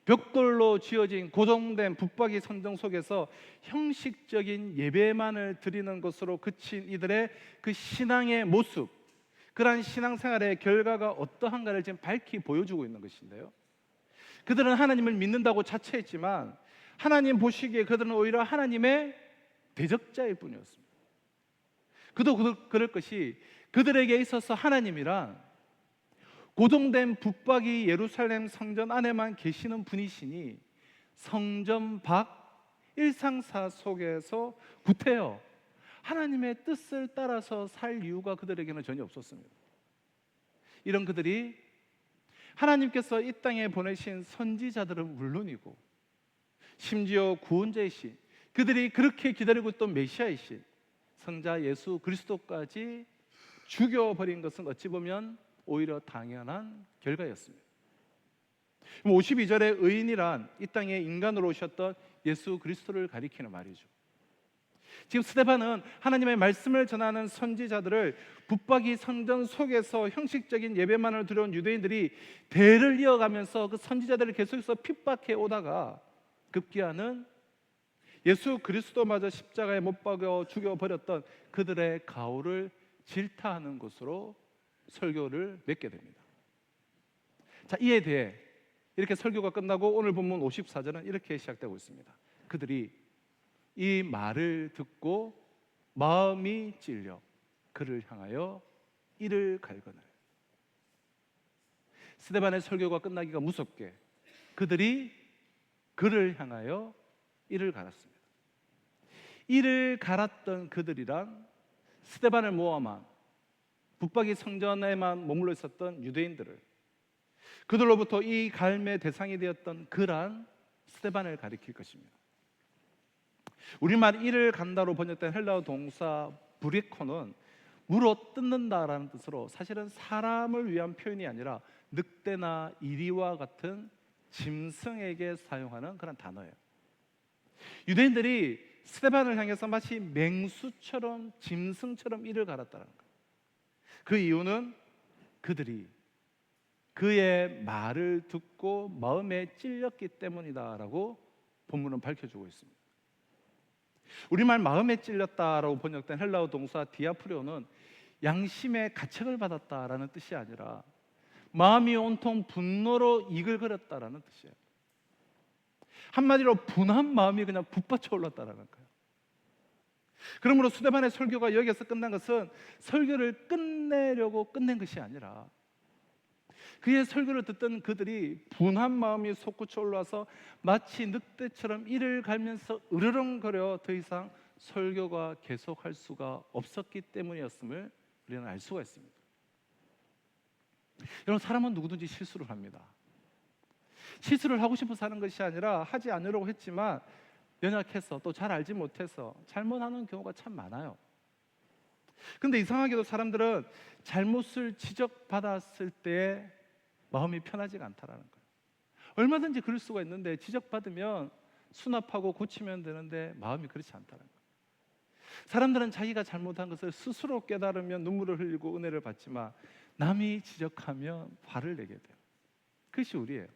벽돌로 지어진 고정된 붙박이 성전 속에서 형식적인 예배만을 드리는 것으로 그친 이들의 그 신앙의 모습, 그러한 신앙생활의 결과가 어떠한가를 지금 밝히 보여주고 있는 것인데요. 그들은 하나님을 믿는다고 자처했지만 하나님 보시기에 그들은 오히려 하나님의 대적자일 뿐이었습니다. 그도 그럴 것이 그들에게 있어서 하나님이란 고정된 붙박이 예루살렘 성전 안에만 계시는 분이시니 성전 밖 일상사 속에서 구태여 하나님의 뜻을 따라서 살 이유가 그들에게는 전혀 없었습니다. 이런 그들이 하나님께서 이 땅에 보내신 선지자들은 물론이고 심지어 구원자이신 그들이 그렇게 기다리고 있던 메시아이신 성자 예수 그리스도까지 죽여버린 것은 어찌 보면 오히려 당연한 결과였습니다. 52절의 의인이란 이 땅에 인간으로 오셨던 예수 그리스도를 가리키는 말이죠. 지금 스데반은 하나님의 말씀을 전하는 선지자들을 붙박이 성전 속에서 형식적인 예배만을 드려온 유대인들이 대를 이어가면서 그 선지자들을 계속해서 핍박해 오다가 급기야는 예수 그리스도마저 십자가에 못 박아 죽여버렸던 그들의 가오를 질타하는 것으로 설교를 맺게 됩니다. 자, 이에 대해 이렇게 설교가 끝나고 오늘 본문 54절은 이렇게 시작되고 있습니다. 그들이 이 말을 듣고 마음이 찔려 그를 향하여 이를 갈거늘. 스데반의 설교가 끝나기가 무섭게 그들이 그를 향하여 이를 갈았습니다. 이를 갈았던 그들이란 스데반을 모함한 붙박이 성전에만 머물러 있었던 유대인들을, 그들로부터 이 갈매의 대상이 되었던 그란 스데반을 가리킬 것입니다. 우리말 이를 간다로 번역된 헬라어 동사 브리코는 물어 뜯는다라는 뜻으로 사실은 사람을 위한 표현이 아니라 늑대나 이리와 같은 짐승에게 사용하는 그런 단어예요. 유대인들이 스데반을 향해서 마치 맹수처럼 짐승처럼 이를 갈았다는 거예요. 그 이유는 그들이 그의 말을 듣고 마음에 찔렸기 때문이다라고 본문은 밝혀주고 있습니다. 우리말 마음에 찔렸다라고 번역된 헬라어 동사 디아프리오는 양심의 가책을 받았다라는 뜻이 아니라 마음이 온통 분노로 이글거렸다라는 뜻이에요. 한마디로 분한 마음이 그냥 북받쳐 올랐다라는 거예요. 그러므로 스데반의 설교가 여기에서 끝난 것은 설교를 끝내려고 끝낸 것이 아니라 그의 설교를 듣던 그들이 분한 마음이 솟구쳐 올라와서 마치 늑대처럼 이를 갈면서 으르렁거려 더 이상 설교가 계속할 수가 없었기 때문이었음을 우리는 알 수가 있습니다. 여러분, 사람은 누구든지 실수를 합니다. 실수를 하고 싶어서 하는 것이 아니라 하지 않으려고 했지만 연약해서 또 잘 알지 못해서 잘못하는 경우가 참 많아요. 근데 이상하게도 사람들은 잘못을 지적받았을 때 마음이 편하지가 않다라는 거예요. 얼마든지 그럴 수가 있는데 지적받으면 수납하고 고치면 되는데 마음이 그렇지 않다는 거예요. 사람들은 자기가 잘못한 것을 스스로 깨달으면 눈물을 흘리고 은혜를 받지만 남이 지적하면 화를 내게 돼요. 그것이 우리예요.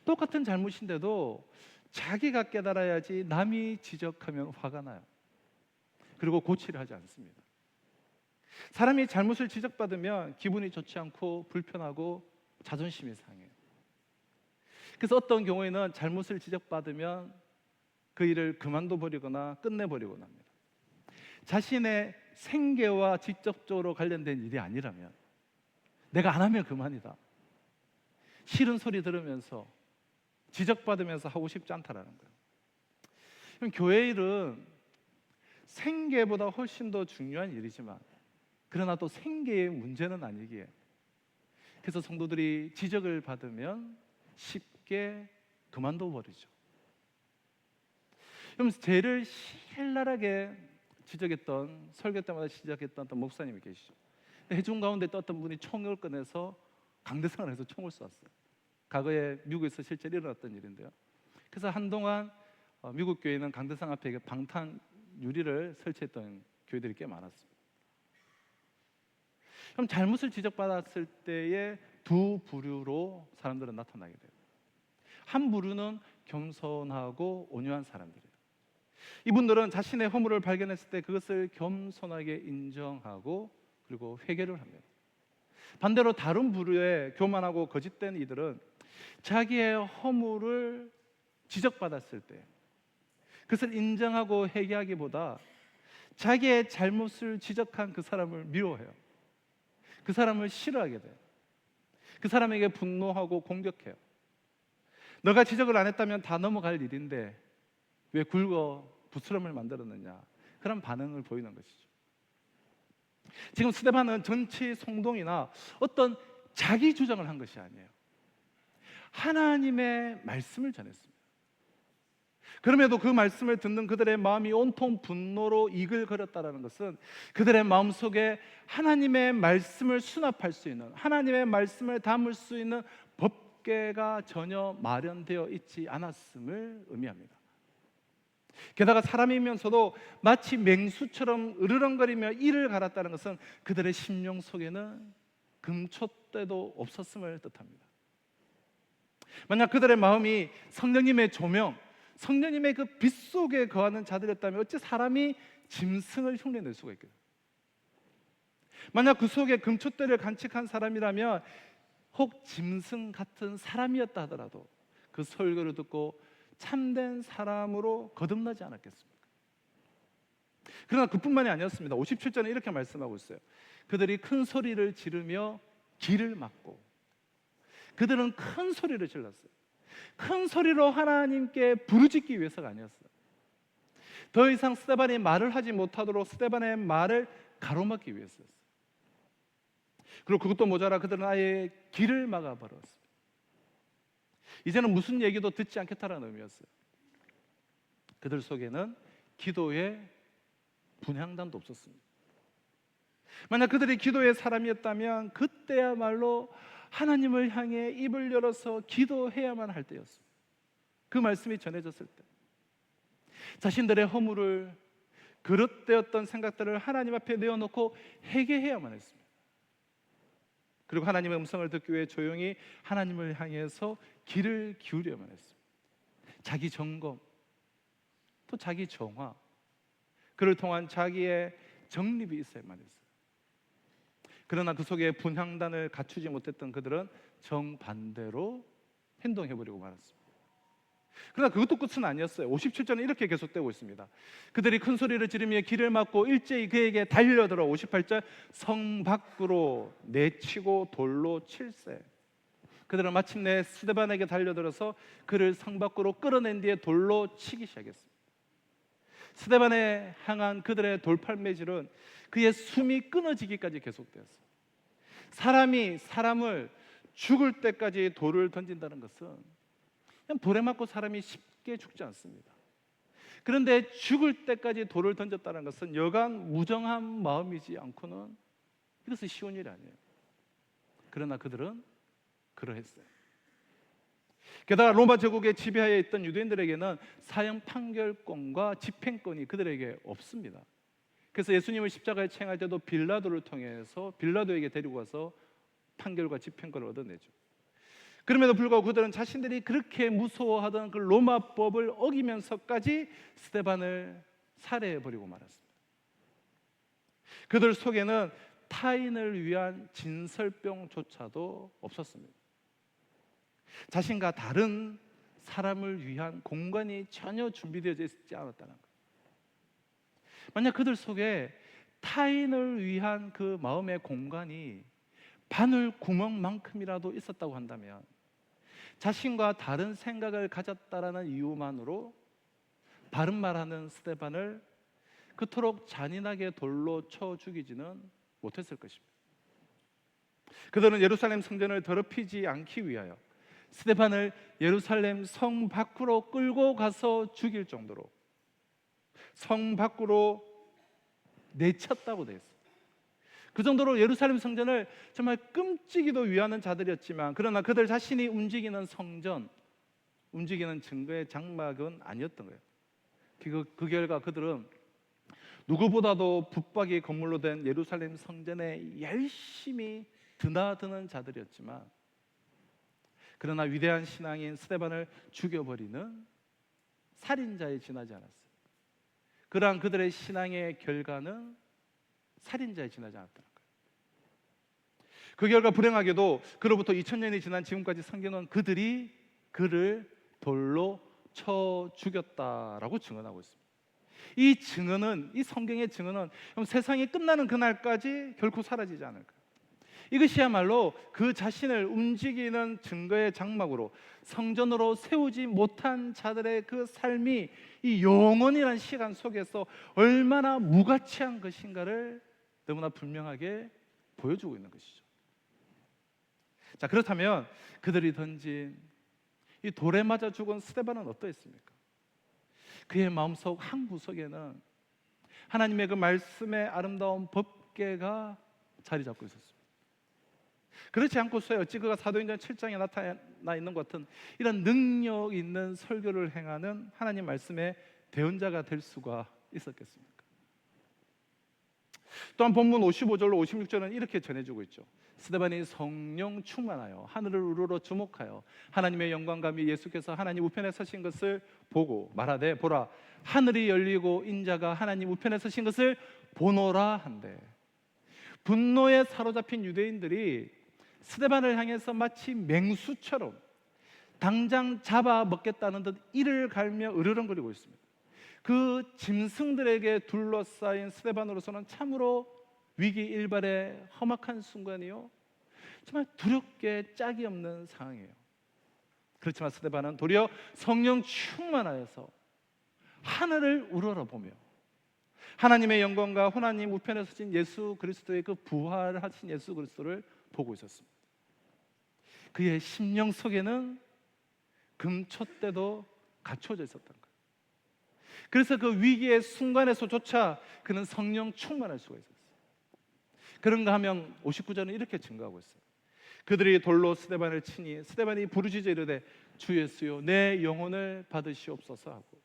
똑같은 잘못인데도 자기가 깨달아야지 남이 지적하면 화가 나요. 그리고 고치려 하지 않습니다. 사람이 잘못을 지적받으면 기분이 좋지 않고 불편하고 자존심이 상해요. 그래서 어떤 경우에는 잘못을 지적받으면 그 일을 그만둬 버리거나 끝내버리곤 합니다. 자신의 생계와 직접적으로 관련된 일이 아니라면 내가 안 하면 그만이다, 싫은 소리 들으면서 지적받으면서 하고 싶지 않다라는 거예요. 그럼 교회 일은 생계보다 훨씬 더 중요한 일이지만 그러나 또 생계의 문제는 아니기에 그래서 성도들이 지적을 받으면 쉽게 그만둬 버리죠. 그럼 죄를 신랄하게 지적했던, 설교 때마다 지적했던 어떤 목사님이 계시죠. 해중 가운데 또 어떤 분이 총을 꺼내서 강대상을 해서 총을 쏘았어요. 과거에 미국에서 실제로 일어났던 일인데요. 그래서 한동안 미국 교회는 강대상 앞에 방탄 유리를 설치했던 교회들이 꽤 많았습니다. 그럼 잘못을 지적받았을 때의 두 부류로 사람들은 나타나게 돼요. 한 부류는 겸손하고 온유한 사람들이에요. 이분들은 자신의 허물을 발견했을 때 그것을 겸손하게 인정하고 그리고 회개를 합니다. 반대로 다른 부류의 교만하고 거짓된 이들은 자기의 허물을 지적받았을 때 그것을 인정하고 회개하기보다 자기의 잘못을 지적한 그 사람을 미워해요. 그 사람을 싫어하게 돼요. 그 사람에게 분노하고 공격해요. 너가 지적을 안 했다면 다 넘어갈 일인데 왜 굴고 부스럼을 만들었느냐, 그런 반응을 보이는 것이죠. 지금 스데반은 전체 성동이나 어떤 자기 주장을 한 것이 아니에요. 하나님의 말씀을 전했습니다. 그럼에도 그 말씀을 듣는 그들의 마음이 온통 분노로 이글거렸다는 것은 그들의 마음속에 하나님의 말씀을 수납할 수 있는, 하나님의 말씀을 담을 수 있는 법궤가 전혀 마련되어 있지 않았음을 의미합니다. 게다가 사람이면서도 마치 맹수처럼 으르렁거리며 이를 갈았다는 것은 그들의 심령 속에는 금촛대도 없었음을 뜻합니다. 만약 그들의 마음이 성령님의 조명, 성령님의 그 빛 속에 거하는 자들이었다면 어찌 사람이 짐승을 흉내낼 수가 있겠어요? 만약 그 속에 금촛대를 간직한 사람이라면 혹 짐승 같은 사람이었다 하더라도 그 설교를 듣고 참된 사람으로 거듭나지 않았겠습니까? 그러나 그뿐만이 아니었습니다. 57절에 이렇게 말씀하고 있어요. 그들이 큰 소리를 지르며 길을 막고, 그들은 큰 소리를 질렀어요. 큰 소리로 하나님께 부르짖기 위해서가 아니었어요. 더 이상 스데반이 말을 하지 못하도록 스데반의 말을 가로막기 위해서였어요. 그리고 그것도 모자라 그들은 아예 길을 막아버렸습니다. 이제는 무슨 얘기도 듣지 않겠다라는 의미였어요. 그들 속에는 기도의 분향단도 없었습니다. 만약 그들이 기도의 사람이었다면 그때야말로 하나님을 향해 입을 열어서 기도해야만 할 때였습니다. 그 말씀이 전해졌을 때 자신들의 허물을, 그릇되었던 생각들을 하나님 앞에 내어놓고 회개해야만 했습니다. 그리고 하나님의 음성을 듣기 위해 조용히 하나님을 향해서 귀를 기울여야만 했습니다. 자기 점검, 또 자기 정화, 그를 통한 자기의 정립이 있어야만 했어요. 그러나 그 속에 분향단을 갖추지 못했던 그들은 정반대로 행동해버리고 말았습니다. 그러나 그것도 끝은 아니었어요. 57절은 이렇게 계속되고 있습니다. 그들이 큰 소리를 지르며 길을 막고 일제히 그에게 달려들어 58절 성 밖으로 내치고 돌로 칠세. 그들은 마침내 스데반에게 달려들어서 그를 성 밖으로 끌어낸 뒤에 돌로 치기 시작했습니다. 스데반에 향한 그들의 돌팔매질은 그의 숨이 끊어지기까지 계속되었어요. 사람이 사람을 죽을 때까지 돌을 던진다는 것은 그냥 돌에 맞고 사람이 쉽게 죽지 않습니다. 그런데 죽을 때까지 돌을 던졌다는 것은 여간 무정한 마음이지 않고는 이것은 쉬운 일이 아니에요. 그러나 그들은 그러했어요. 게다가 로마 제국의 지배하에 있던 유대인들에게는 사형 판결권과 집행권이 그들에게 없습니다. 그래서 예수님을 십자가에 채행할 때도 빌라도를 통해서 빌라도에게 데리고 가서 판결과 집행권을 얻어내죠. 그럼에도 불구하고 그들은 자신들이 그렇게 무서워하던 그 로마법을 어기면서까지 스데반을 살해해버리고 말았습니다. 그들 속에는 타인을 위한 진설병조차도 없었습니다. 자신과 다른 사람을 위한 공간이 전혀 준비되어 있지 않았다는 것. 만약 그들 속에 타인을 위한 그 마음의 공간이 바늘 구멍만큼이라도 있었다고 한다면 자신과 다른 생각을 가졌다라는 이유만으로 바른 말하는 스데반을 그토록 잔인하게 돌로 쳐 죽이지는 못했을 것입니다. 그들은 예루살렘 성전을 더럽히지 않기 위하여 스데반을 예루살렘 성 밖으로 끌고 가서 죽일 정도로 성 밖으로 내쳤다고 되어 있습니다. 그 정도로 예루살렘 성전을 정말 끔찍이도 위하는 자들이었지만 그러나 그들 자신이 움직이는 성전, 움직이는 증거의 장막은 아니었던 거예요. 그 결과 그들은 누구보다도 붙박이 건물로 된 예루살렘 성전에 열심히 드나드는 자들이었지만 그러나 위대한 신앙인 스데반을 죽여버리는 살인자에 지나지 않았어요. 그러한 그들의 신앙의 결과는 살인자에 지나지 않았다는 거예요. 그 결과 불행하게도 그로부터 2000년이 지난 지금까지 성경은 그들이 그를 돌로 쳐 죽였다라고 증언하고 있습니다. 이 증언은, 이 성경의 증언은 세상이 끝나는 그날까지 결코 사라지지 않을 거예요. 이것이야말로 그 자신을 움직이는 증거의 장막으로 성전으로 세우지 못한 자들의 그 삶이 이 영원이라는 시간 속에서 얼마나 무가치한 것인가를 너무나 분명하게 보여주고 있는 것이죠. 자, 그렇다면 그들이 던진 이 돌에 맞아 죽은 스데반은 어떠했습니까? 그의 마음속 한 구석에는 하나님의 그 말씀의 아름다운 법궤가 자리 잡고 있었습니다. 그렇지 않고서야 어찌 그가 사도행전 7장에 나타나 있는 것 같은 이런 능력 있는 설교를 행하는 하나님 말씀의 대언자가 될 수가 있었겠습니까? 또한 본문 55절로 56절은 이렇게 전해주고 있죠. 스데반이 성령 충만하여 하늘을 우러러 주목하여 하나님의 영광감이 예수께서 하나님 우편에 서신 것을 보고 말하되 보라 하늘이 열리고 인자가 하나님 우편에 서신 것을 보노라 한대. 분노에 사로잡힌 유대인들이 스데반을 향해서 마치 맹수처럼 당장 잡아먹겠다는 듯 이를 갈며 으르렁거리고 있습니다. 그 짐승들에게 둘러싸인 스데반으로서는 참으로 위기일발의 험악한 순간이요, 정말 두렵게 짝이 없는 상황이에요. 그렇지만 스데반은 도리어 성령 충만하여서 하늘을 우러러보며 하나님의 영광과 하나님 우편에 서신 예수 그리스도의 그 부활하신 예수 그리스도를 보고 있었습니다. 그의 심령 속에는 금촛대도 갖춰져 있었던 거예요. 그래서 그 위기의 순간에서조차 그는 성령 충만할 수가 있었어요. 그런가 하면 59절은 이렇게 증거하고 있어요. 그들이 돌로 스데반을 치니 스데반이 부르짖어 이르되 주 예수여 내 영혼을 받으시옵소서 하고,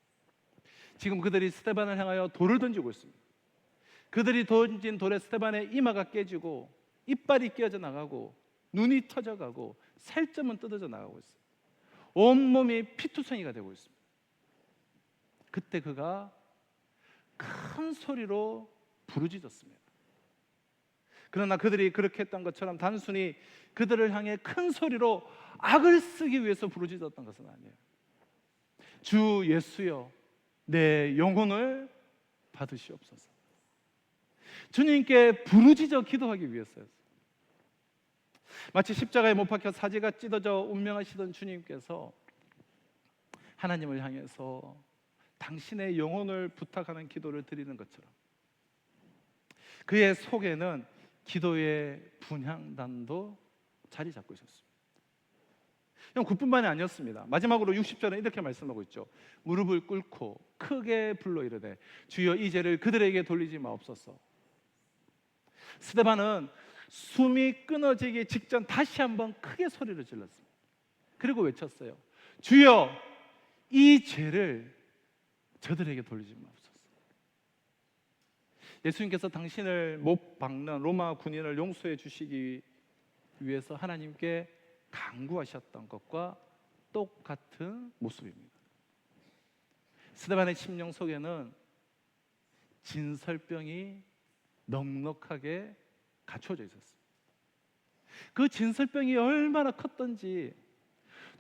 지금 그들이 스데반을 향하여 돌을 던지고 있습니다. 그들이 던진 돌에 스데반의 이마가 깨지고 이빨이 깨져 나가고 눈이 터져가고 살점은 뜯어져 나가고 있어요. 온몸이 피투성이가 되고 있습니다. 그때 그가 큰 소리로 부르짖었습니다. 그러나 그들이 그렇게 했던 것처럼 단순히 그들을 향해 큰 소리로 악을 쓰기 위해서 부르짖었던 것은 아니에요. 주 예수여 내 영혼을 받으시옵소서. 주님께 부르짖어 기도하기 위해서였어요. 마치 십자가에 못 박혀 사지가 찢어져 운명하시던 주님께서 하나님을 향해서 당신의 영혼을 부탁하는 기도를 드리는 것처럼 그의 속에는 기도의 분향단도 자리 잡고 있었습니다. 그뿐만이 아니었습니다. 마지막으로 60절은 이렇게 말씀하고 있죠. 무릎을 꿇고 크게 불러 이르되 주여 이 죄를 그들에게 돌리지 마옵소서. 스데반은 숨이 끊어지기 직전 다시 한번 크게 소리를 질렀습니다. 그리고 외쳤어요. 주여 이 죄를 저들에게 돌리지 마옵소서. 예수님께서 당신을 못 박는 로마 군인을 용서해 주시기 위해서 하나님께 간구하셨던 것과 똑같은 모습입니다. 스데반의 심령 속에는 진설병이 넉넉하게 갖춰져 있었어요. 그 진설병이 얼마나 컸던지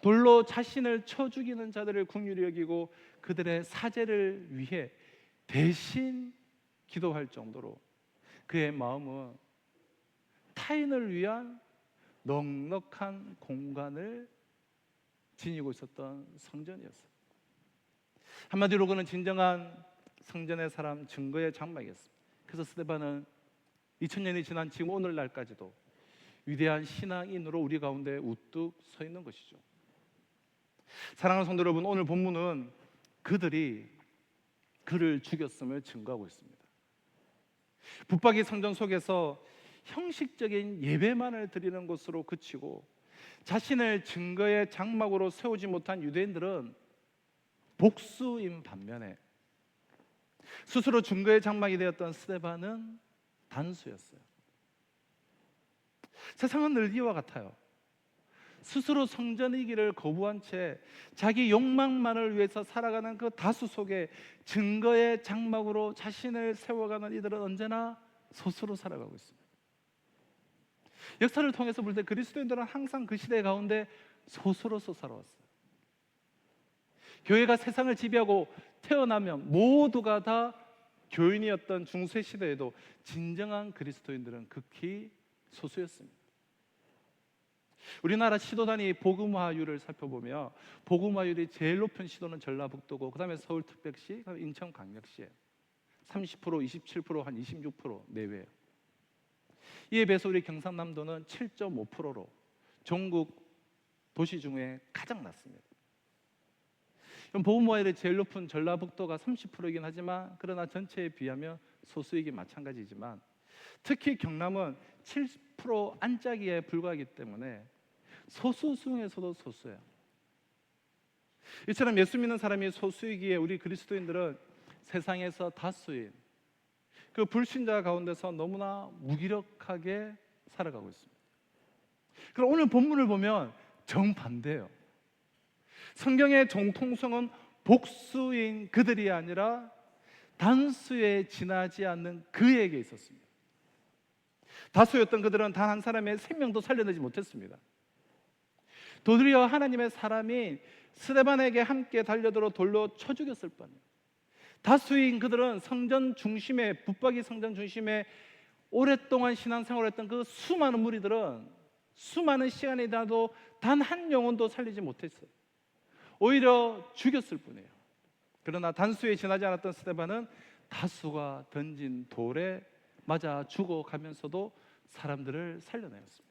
돌로 자신을 쳐 죽이는 자들을 긍휼히 여기고 그들의 사죄를 위해 대신 기도할 정도로 그의 마음은 타인을 위한 넉넉한 공간을 지니고 있었던 성전이었어요. 한마디로 그는 진정한 성전의 사람, 증거의 장막이었습니다. 그래서 스데반은 2000년이 지난 지금 오늘날까지도 위대한 신앙인으로 우리 가운데 우뚝 서 있는 것이죠. 사랑하는 성도 여러분, 오늘 본문은 그들이 그를 죽였음을 증거하고 있습니다. 붙박이 성전 속에서 형식적인 예배만을 드리는 것으로 그치고 자신을 증거의 장막으로 세우지 못한 유대인들은 복수인 반면에 스스로 증거의 장막이 되었던 스데반은 단수였어요. 세상은 늘 이와 같아요. 스스로 성전이기를 거부한 채 자기 욕망만을 위해서 살아가는 그 다수 속에 증거의 장막으로 자신을 세워가는 이들은 언제나 스스로 살아가고 있습니다. 역사를 통해서 볼 때 그리스도인들은 항상 그 시대 가운데 스스로서 살아왔어요. 교회가 세상을 지배하고 태어나면 모두가 다 교인이었던 중세 시대에도 진정한 그리스도인들은 극히 소수였습니다. 우리나라 시도단위 복음화율을 살펴보면 복음화율이 제일 높은 시도는 전라북도고 그 다음에 서울특별시, 인천광역시에 30%, 27%, 한 26% 내외예요. 이에 비해서 우리 경상남도는 7.5%로 전국 도시 중에 가장 낮습니다. 복음화율이 제일 높은 전라북도가 30%이긴 하지만 그러나 전체에 비하면 소수이긴 마찬가지지만 특히 경남은 7% 안짝이에 불과하기 때문에 소수 중에서도 소수예요. 이처럼 예수 믿는 사람이 소수이기에 우리 그리스도인들은 세상에서 다수인 그 불신자 가운데서 너무나 무기력하게 살아가고 있습니다. 그럼 오늘 본문을 보면 정반대예요. 성경의 정통성은 복수인 그들이 아니라 단수에 지나지 않는 그에게 있었습니다. 다수였던 그들은 단 한 사람의 생명도 살려내지 못했습니다. 도리어 하나님의 사람이 스데반에게 함께 달려들어 돌로 쳐 죽였을 뻔해요. 다수인 그들은 성전 중심에, 붙박이 성전 중심에 오랫동안 신앙생활을 했던 그 수많은 무리들은 수많은 시간이 지나도 단 한 영혼도 살리지 못했어요. 오히려 죽였을 뿐이에요. 그러나 단수에 지나지 않았던 스데반은 다수가 던진 돌에 맞아 죽어가면서도 사람들을 살려내었습니다.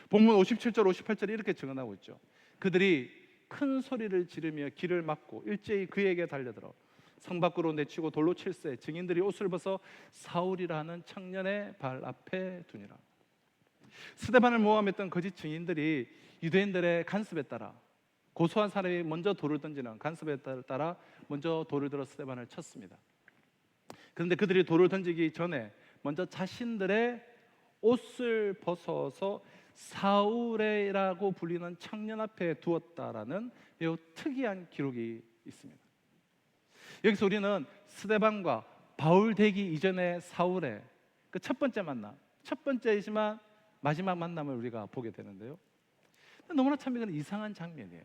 본문 57절 58절에 이렇게 증언하고 있죠. 그들이 큰 소리를 지르며 길을 막고 일제히 그에게 달려들어 성 밖으로 내치고 돌로 칠세 증인들이 옷을 벗어 사울이라 하는 청년의 발 앞에 두니라. 스데반을 모함했던 거짓 증인들이 유대인들의 간섭에 따라 고소한 사람이 먼저 돌을 던지는 간섭에 따라 먼저 돌을 들어 스데반을 쳤습니다. 그런데 그들이 돌을 던지기 전에 먼저 자신들의 옷을 벗어서 사울이라고 불리는 청년 앞에 두었다라는 매우 특이한 기록이 있습니다. 여기서 우리는 스데반과 바울 되기 이전의 사울의 그 첫 번째 만남, 첫 번째이지만 마지막 만남을 우리가 보게 되는데요. 너무나 참 이건 이상한 장면이에요.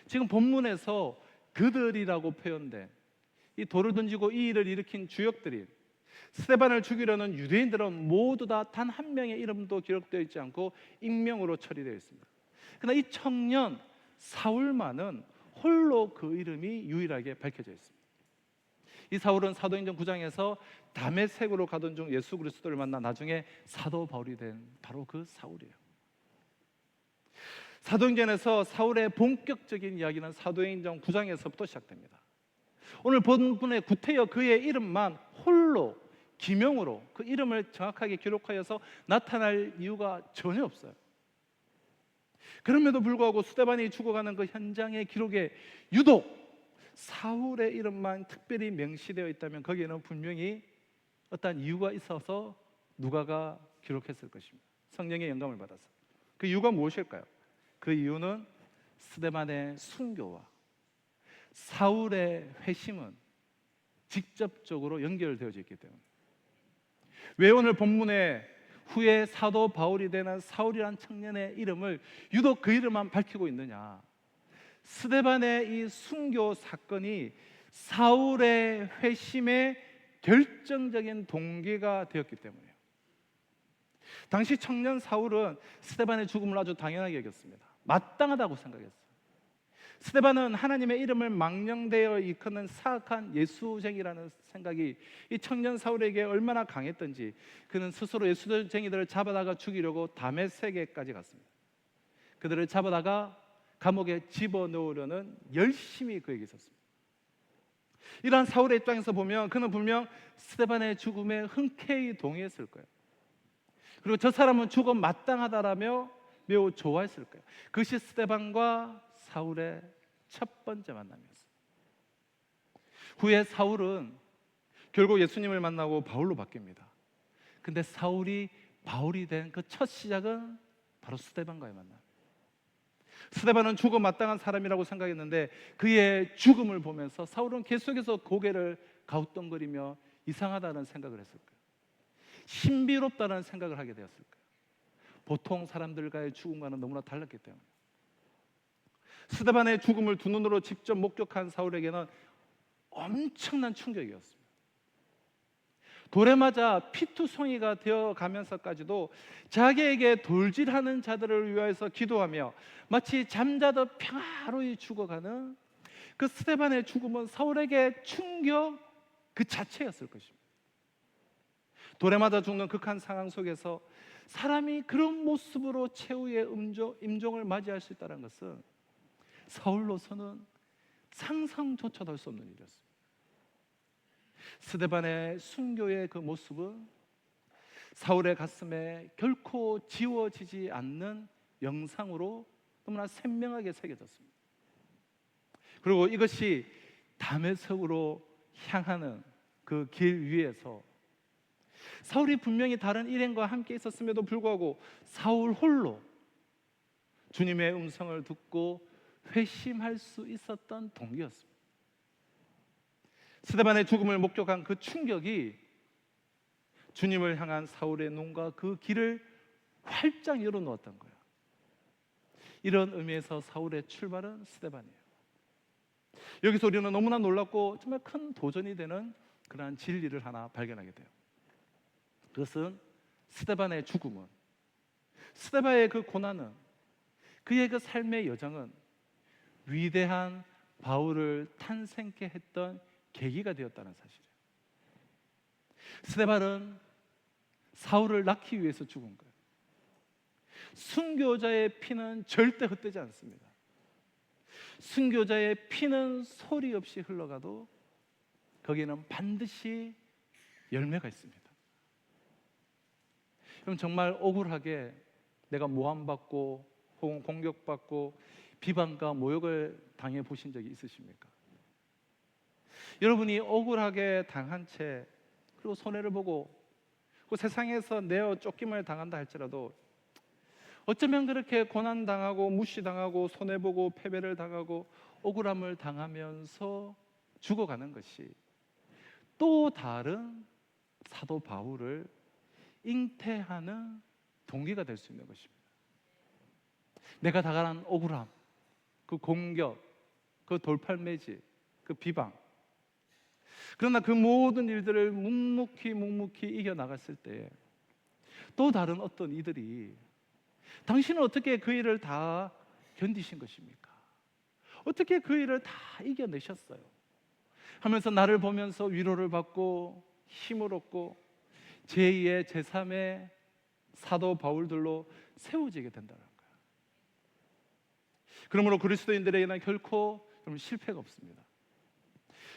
지금 본문에서 그들이라고 표현된 이 돌을 던지고 이 일을 일으킨 주역들이 스데반을 죽이려는 유대인들은 모두 다 단 한 명의 이름도 기록되어 있지 않고 익명으로 처리되어 있습니다. 그러나 이 청년 사울만은 홀로 그 이름이 유일하게 밝혀져 있습니다. 이 사울은 사도행전 9장에서 다메섹으로 가던 중 예수 그리스도를 만나 나중에 사도 바울이 된 바로 그 사울이에요. 사도행전에서 사울의 본격적인 이야기는 사도행전 9장에서부터 시작됩니다. 오늘 본문에 구태여 그의 이름만 홀로 기명으로 그 이름을 정확하게 기록하여서 나타날 이유가 전혀 없어요. 그럼에도 불구하고 스데반이 죽어가는 그 현장의 기록에 유독 사울의 이름만 특별히 명시되어 있다면 거기에는 분명히 어떤 이유가 있어서 누가가 기록했을 것입니다. 성령의 영감을 받아서. 그 이유가 무엇일까요? 그 이유는 스데반의 순교와 사울의 회심은 직접적으로 연결되어져 있기 때문에. 왜 오늘 본문에 후에 사도 바울이 되는 사울이란 청년의 이름을 유독 그 이름만 밝히고 있느냐? 스데반의 이 순교 사건이 사울의 회심의 결정적인 동기가 되었기 때문이에요. 당시 청년 사울은 스데반의 죽음을 아주 당연하게 여겼습니다. 마땅하다고 생각했어요. 스데반은 하나님의 이름을 망령되어 이끄는 사악한 예수쟁이라는 생각이 이 청년 사울에게 얼마나 강했던지 그는 스스로 예수쟁이들을 잡아다가 죽이려고 다메섹에까지 갔습니다. 그들을 잡아다가 감옥에 집어넣으려는 열심히 그에게 있었습니다. 이러한 사울의 입장에서 보면 그는 분명 스데반의 죽음에 흔쾌히 동의했을 거예요. 그리고 저 사람은 죽어 마땅하다라며 매우 좋아했을 거예요. 그것이 스데반과 사울의 첫 번째 만남이었어요. 후에 사울은 결국 예수님을 만나고 바울로 바뀝니다. 근데 사울이 바울이 된 그 첫 시작은 바로 스데반과의 만남. 스데반은 죽어 마땅한 사람이라고 생각했는데 그의 죽음을 보면서 사울은 계속해서 고개를 가우뚱거리며 이상하다는 생각을 했을 거예요. 신비롭다는 생각을 하게 되었을 거예요. 보통 사람들과의 죽음과는 너무나 달랐기 때문에. 스데반의 죽음을 두 눈으로 직접 목격한 사울에게는 엄청난 충격이었습니다. 돌에 맞아 피투성이가 되어 가면서까지도 자기에게 돌질하는 자들을 위하여서 기도하며 마치 잠자듯 평화로이 죽어가는 그 스데반의 죽음은 사울에게 충격 그 자체였을 것입니다. 돌에 맞아 죽는 극한 상황 속에서 사람이 그런 모습으로 최후의 임종을 맞이할 수 있다는 것은 사울로서는 상상조차도 할 수 없는 일이었습니다. 스데반의 순교의 그 모습은 사울의 가슴에 결코 지워지지 않는 영상으로 너무나鮮明하게 새겨졌습니다. 그리고 이것이 다메섹으로 향하는 그 길 위에서 사울이 분명히 다른 일행과 함께 있었음에도 불구하고 사울 홀로 주님의 음성을 듣고 회심할 수 있었던 동기였습니다. 스데반의 죽음을 목격한 그 충격이 주님을 향한 사울의 눈과 그 길을 활짝 열어놓았던 거예요. 이런 의미에서 사울의 출발은 스데반이에요. 여기서 우리는 너무나 놀랍고 정말 큰 도전이 되는 그러한 진리를 하나 발견하게 돼요. 그것은 스데반의 죽음은, 스데반의 그 고난은, 그의 그 삶의 여정은 위대한 바울을 탄생케 했던 계기가 되었다는 사실이에요. 스데반은 사울을 낳기 위해서 죽은 거예요. 순교자의 피는 절대 헛되지 않습니다. 순교자의 피는 소리 없이 흘러가도 거기에는 반드시 열매가 있습니다. 그럼 정말 억울하게 내가 모함받고 혹은 공격받고 비방과 모욕을 당해 보신 적이 있으십니까? 여러분이 억울하게 당한 채 그리고 손해를 보고 그 세상에서 내어 쫓김을 당한다 할지라도 어쩌면 그렇게 고난당하고 무시당하고 손해보고 패배를 당하고 억울함을 당하면서 죽어가는 것이 또 다른 사도 바울을 잉태하는 동기가 될 수 있는 것입니다. 내가 당한 억울함, 그 공격, 그 돌팔매질, 그 비방, 그러나 그 모든 일들을 묵묵히 이겨나갔을 때 또 다른 어떤 이들이 당신은 어떻게 그 일을 다 견디신 것입니까? 어떻게 그 일을 다 이겨내셨어요? 하면서 나를 보면서 위로를 받고 힘을 얻고 제2의 제3의 사도 바울들로 세워지게 된다는 거예요. 그러므로 그리스도인들에게는 결코 실패가 없습니다.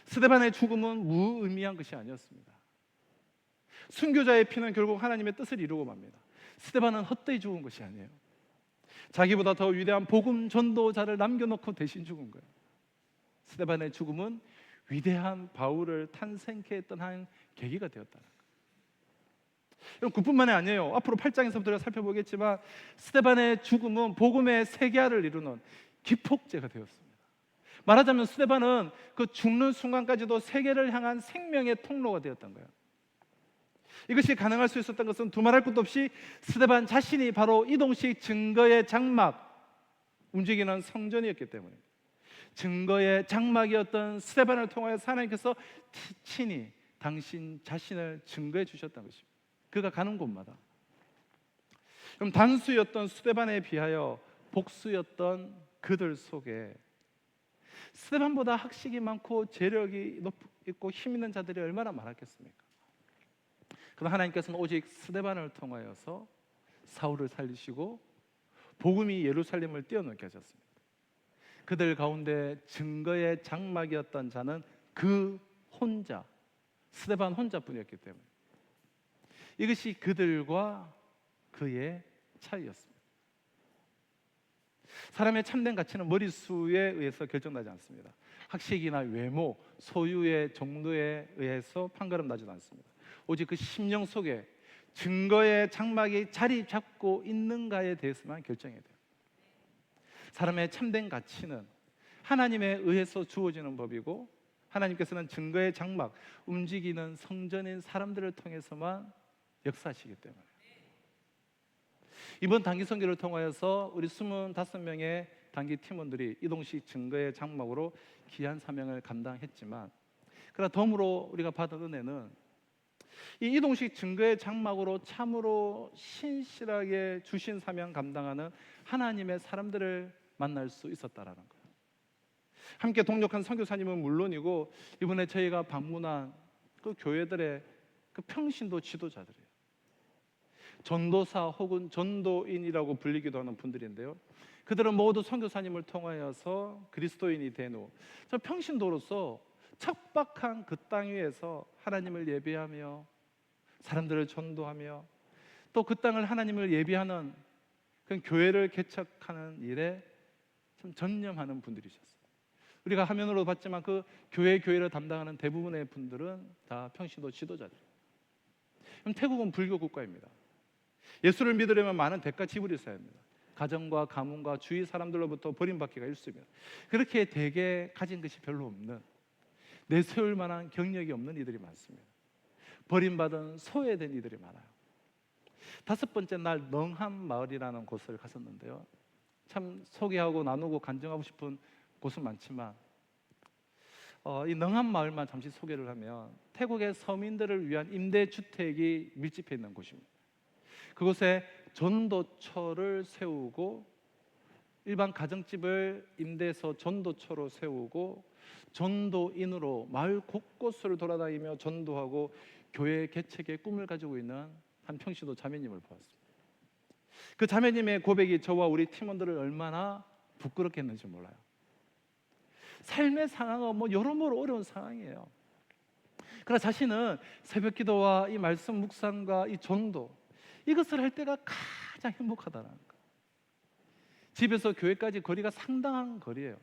스데반의 죽음은 무의미한 것이 아니었습니다. 순교자의 피는 결국 하나님의 뜻을 이루고 맙니다. 스데반은 헛되이 죽은 것이 아니에요. 자기보다 더 위대한 복음 전도자를 남겨놓고 대신 죽은 거예요. 스데반의 죽음은 위대한 바울을 탄생케 했던 한 계기가 되었다는 거예요. 여러분, 그뿐만이 아니에요. 앞으로 8장에서부터 살펴보겠지만 스데반의 죽음은 복음의 세계화를 이루는 기폭제가 되었습니다. 말하자면 스데반은 그 죽는 순간까지도 세계를 향한 생명의 통로가 되었던 거예요. 이것이 가능할 수 있었던 것은 두말할 것도 없이 스데반 자신이 바로 이동식 증거의 장막, 움직이는 성전이었기 때문입니다. 증거의 장막이었던 스데반을 통하여서 하나님께서 친히 당신 자신을 증거해 주셨던 것입니다. 그가 가는 곳마다. 그럼 단수였던 스데반에 비하여 복수였던 그들 속에 스데반보다 학식이 많고 재력이 있고 힘 있는 자들이 얼마나 많았겠습니까? 그러나 하나님께서는 오직 스데반을 통하여서 사울을 살리시고 복음이 예루살렘을 뛰어넘게 하셨습니다. 그들 가운데 증거의 장막이었던 자는 그 혼자, 스데반 혼자뿐이었기 때문에 이것이 그들과 그의 차이였습니다. 사람의 참된 가치는 머릿수에 의해서 결정나지 않습니다. 학식이나 외모, 소유의 정도에 의해서 판가름 나지도 않습니다. 오직 그 심령 속에 증거의 장막이 자리 잡고 있는가에 대해서만 결정해야 돼요. 사람의 참된 가치는 하나님에 의해서 주어지는 법이고 하나님께서는 증거의 장막, 움직이는 성전인 사람들을 통해서만 역사하시기 때문에 이번 단기 선교를 통하여서 우리 25명의 단기 팀원들이 이동식 증거의 장막으로 귀한 사명을 감당했지만, 그러나 덤으로 우리가 받은 은혜는 이 이동식 증거의 장막으로 참으로 신실하게 주신 사명 감당하는 하나님의 사람들을 만날 수 있었다라는 거예요. 함께 동역한 선교사님은 물론이고 이번에 저희가 방문한 그 교회들의 그 평신도 지도자들이에요. 전도사 혹은 전도인이라고 불리기도 하는 분들인데요, 그들은 모두 선교사님을 통하여서 그리스도인이 된 후 저 평신도로서 척박한 그 땅 위에서 하나님을 예배하며 사람들을 전도하며 또 그 땅을 하나님을 예배하는 그 교회를 개척하는 일에 좀 전념하는 분들이셨어요. 우리가 화면으로 봤지만 그 교회를 담당하는 대부분의 분들은 다 평신도 지도자들이에요. 그럼 태국은 불교 국가입니다. 예수를 믿으려면 많은 대가 지불이 있어야 합니다. 가정과 가문과 주위 사람들로부터 버림받기가 일쑤입니다. 그렇게 대개 가진 것이 별로 없는, 내세울 만한 경력이 없는 이들이 많습니다. 버림받은 소외된 이들이 많아요. 5번째 날 넝한 마을이라는 곳을 갔었는데요, 참 소개하고 나누고 간증하고 싶은 곳은 많지만 이 넝한 마을만 잠시 소개를 하면 태국의 서민들을 위한 임대주택이 밀집해 있는 곳입니다. 그곳에 전도처를 세우고 일반 가정집을 임대해서 전도처로 세우고 전도인으로 마을 곳곳을 돌아다니며 전도하고 교회 개척의 꿈을 가지고 있는 한 평신도 자매님을 보았습니다. 그 자매님의 고백이 저와 우리 팀원들을 얼마나 부끄럽게 했는지 몰라요. 삶의 상황은 뭐 여러모로 어려운 상황이에요. 그러나 자신은 새벽 기도와 이 말씀 묵상과 이 전도, 이것을 할 때가 가장 행복하다는 거예요. 집에서 교회까지 거리가 상당한 거리예요.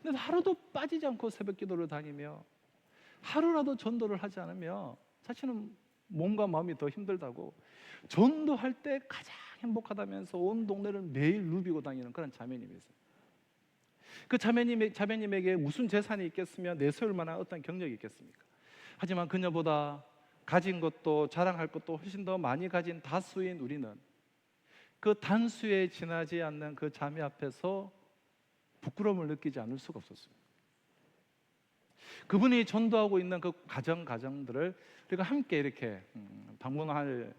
근데 하루도 빠지지 않고 새벽 기도를 다니며 하루라도 전도를 하지 않으면 자신은 몸과 마음이 더 힘들다고, 전도할 때 가장 행복하다면서 온 동네를 매일 누비고 다니는 그런 자매님이 있어요. 그 자매님에게 무슨 재산이 있겠으며 내세울 만한 어떤 경력이 있겠습니까? 하지만 그녀보다 가진 것도 자랑할 것도 훨씬 더 많이 가진 다수인 우리는 그 단수에 지나지 않는 그 자매 앞에서 부끄러움을 느끼지 않을 수가 없었어요. 그분이 전도하고 있는 그 가정들을 우리가 함께 이렇게 방문할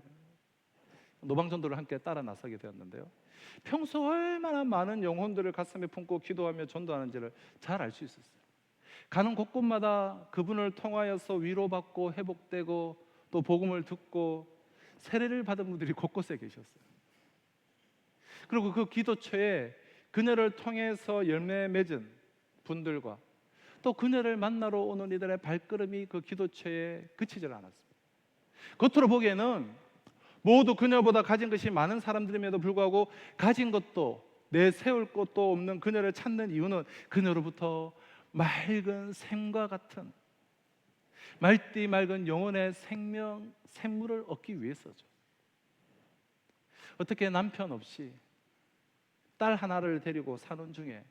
노방전도를 함께 따라 나서게 되었는데요, 평소 얼마나 많은 영혼들을 가슴에 품고 기도하며 전도하는지를 잘 알 수 있었어요. 가는 곳곳마다 그분을 통하여서 위로받고 회복되고 또 복음을 듣고 세례를 받은 분들이 곳곳에 계셨어요. 그리고 그 기도처에 그녀를 통해서 열매 맺은 분들과 또 그녀를 만나러 오는 이들의 발걸음이 그 기도처에 그치질 않았습니다. 겉으로 보기에는 모두 그녀보다 가진 것이 많은 사람들임에도 불구하고 가진 것도 내세울 것도 없는 그녀를 찾는 이유는 그녀로부터 맑은 샘과 같은 맑디 맑은 영혼의 샘물을 얻기 위해서죠. 어떻게 남편 없이 딸 하나를 데리고 사는 중에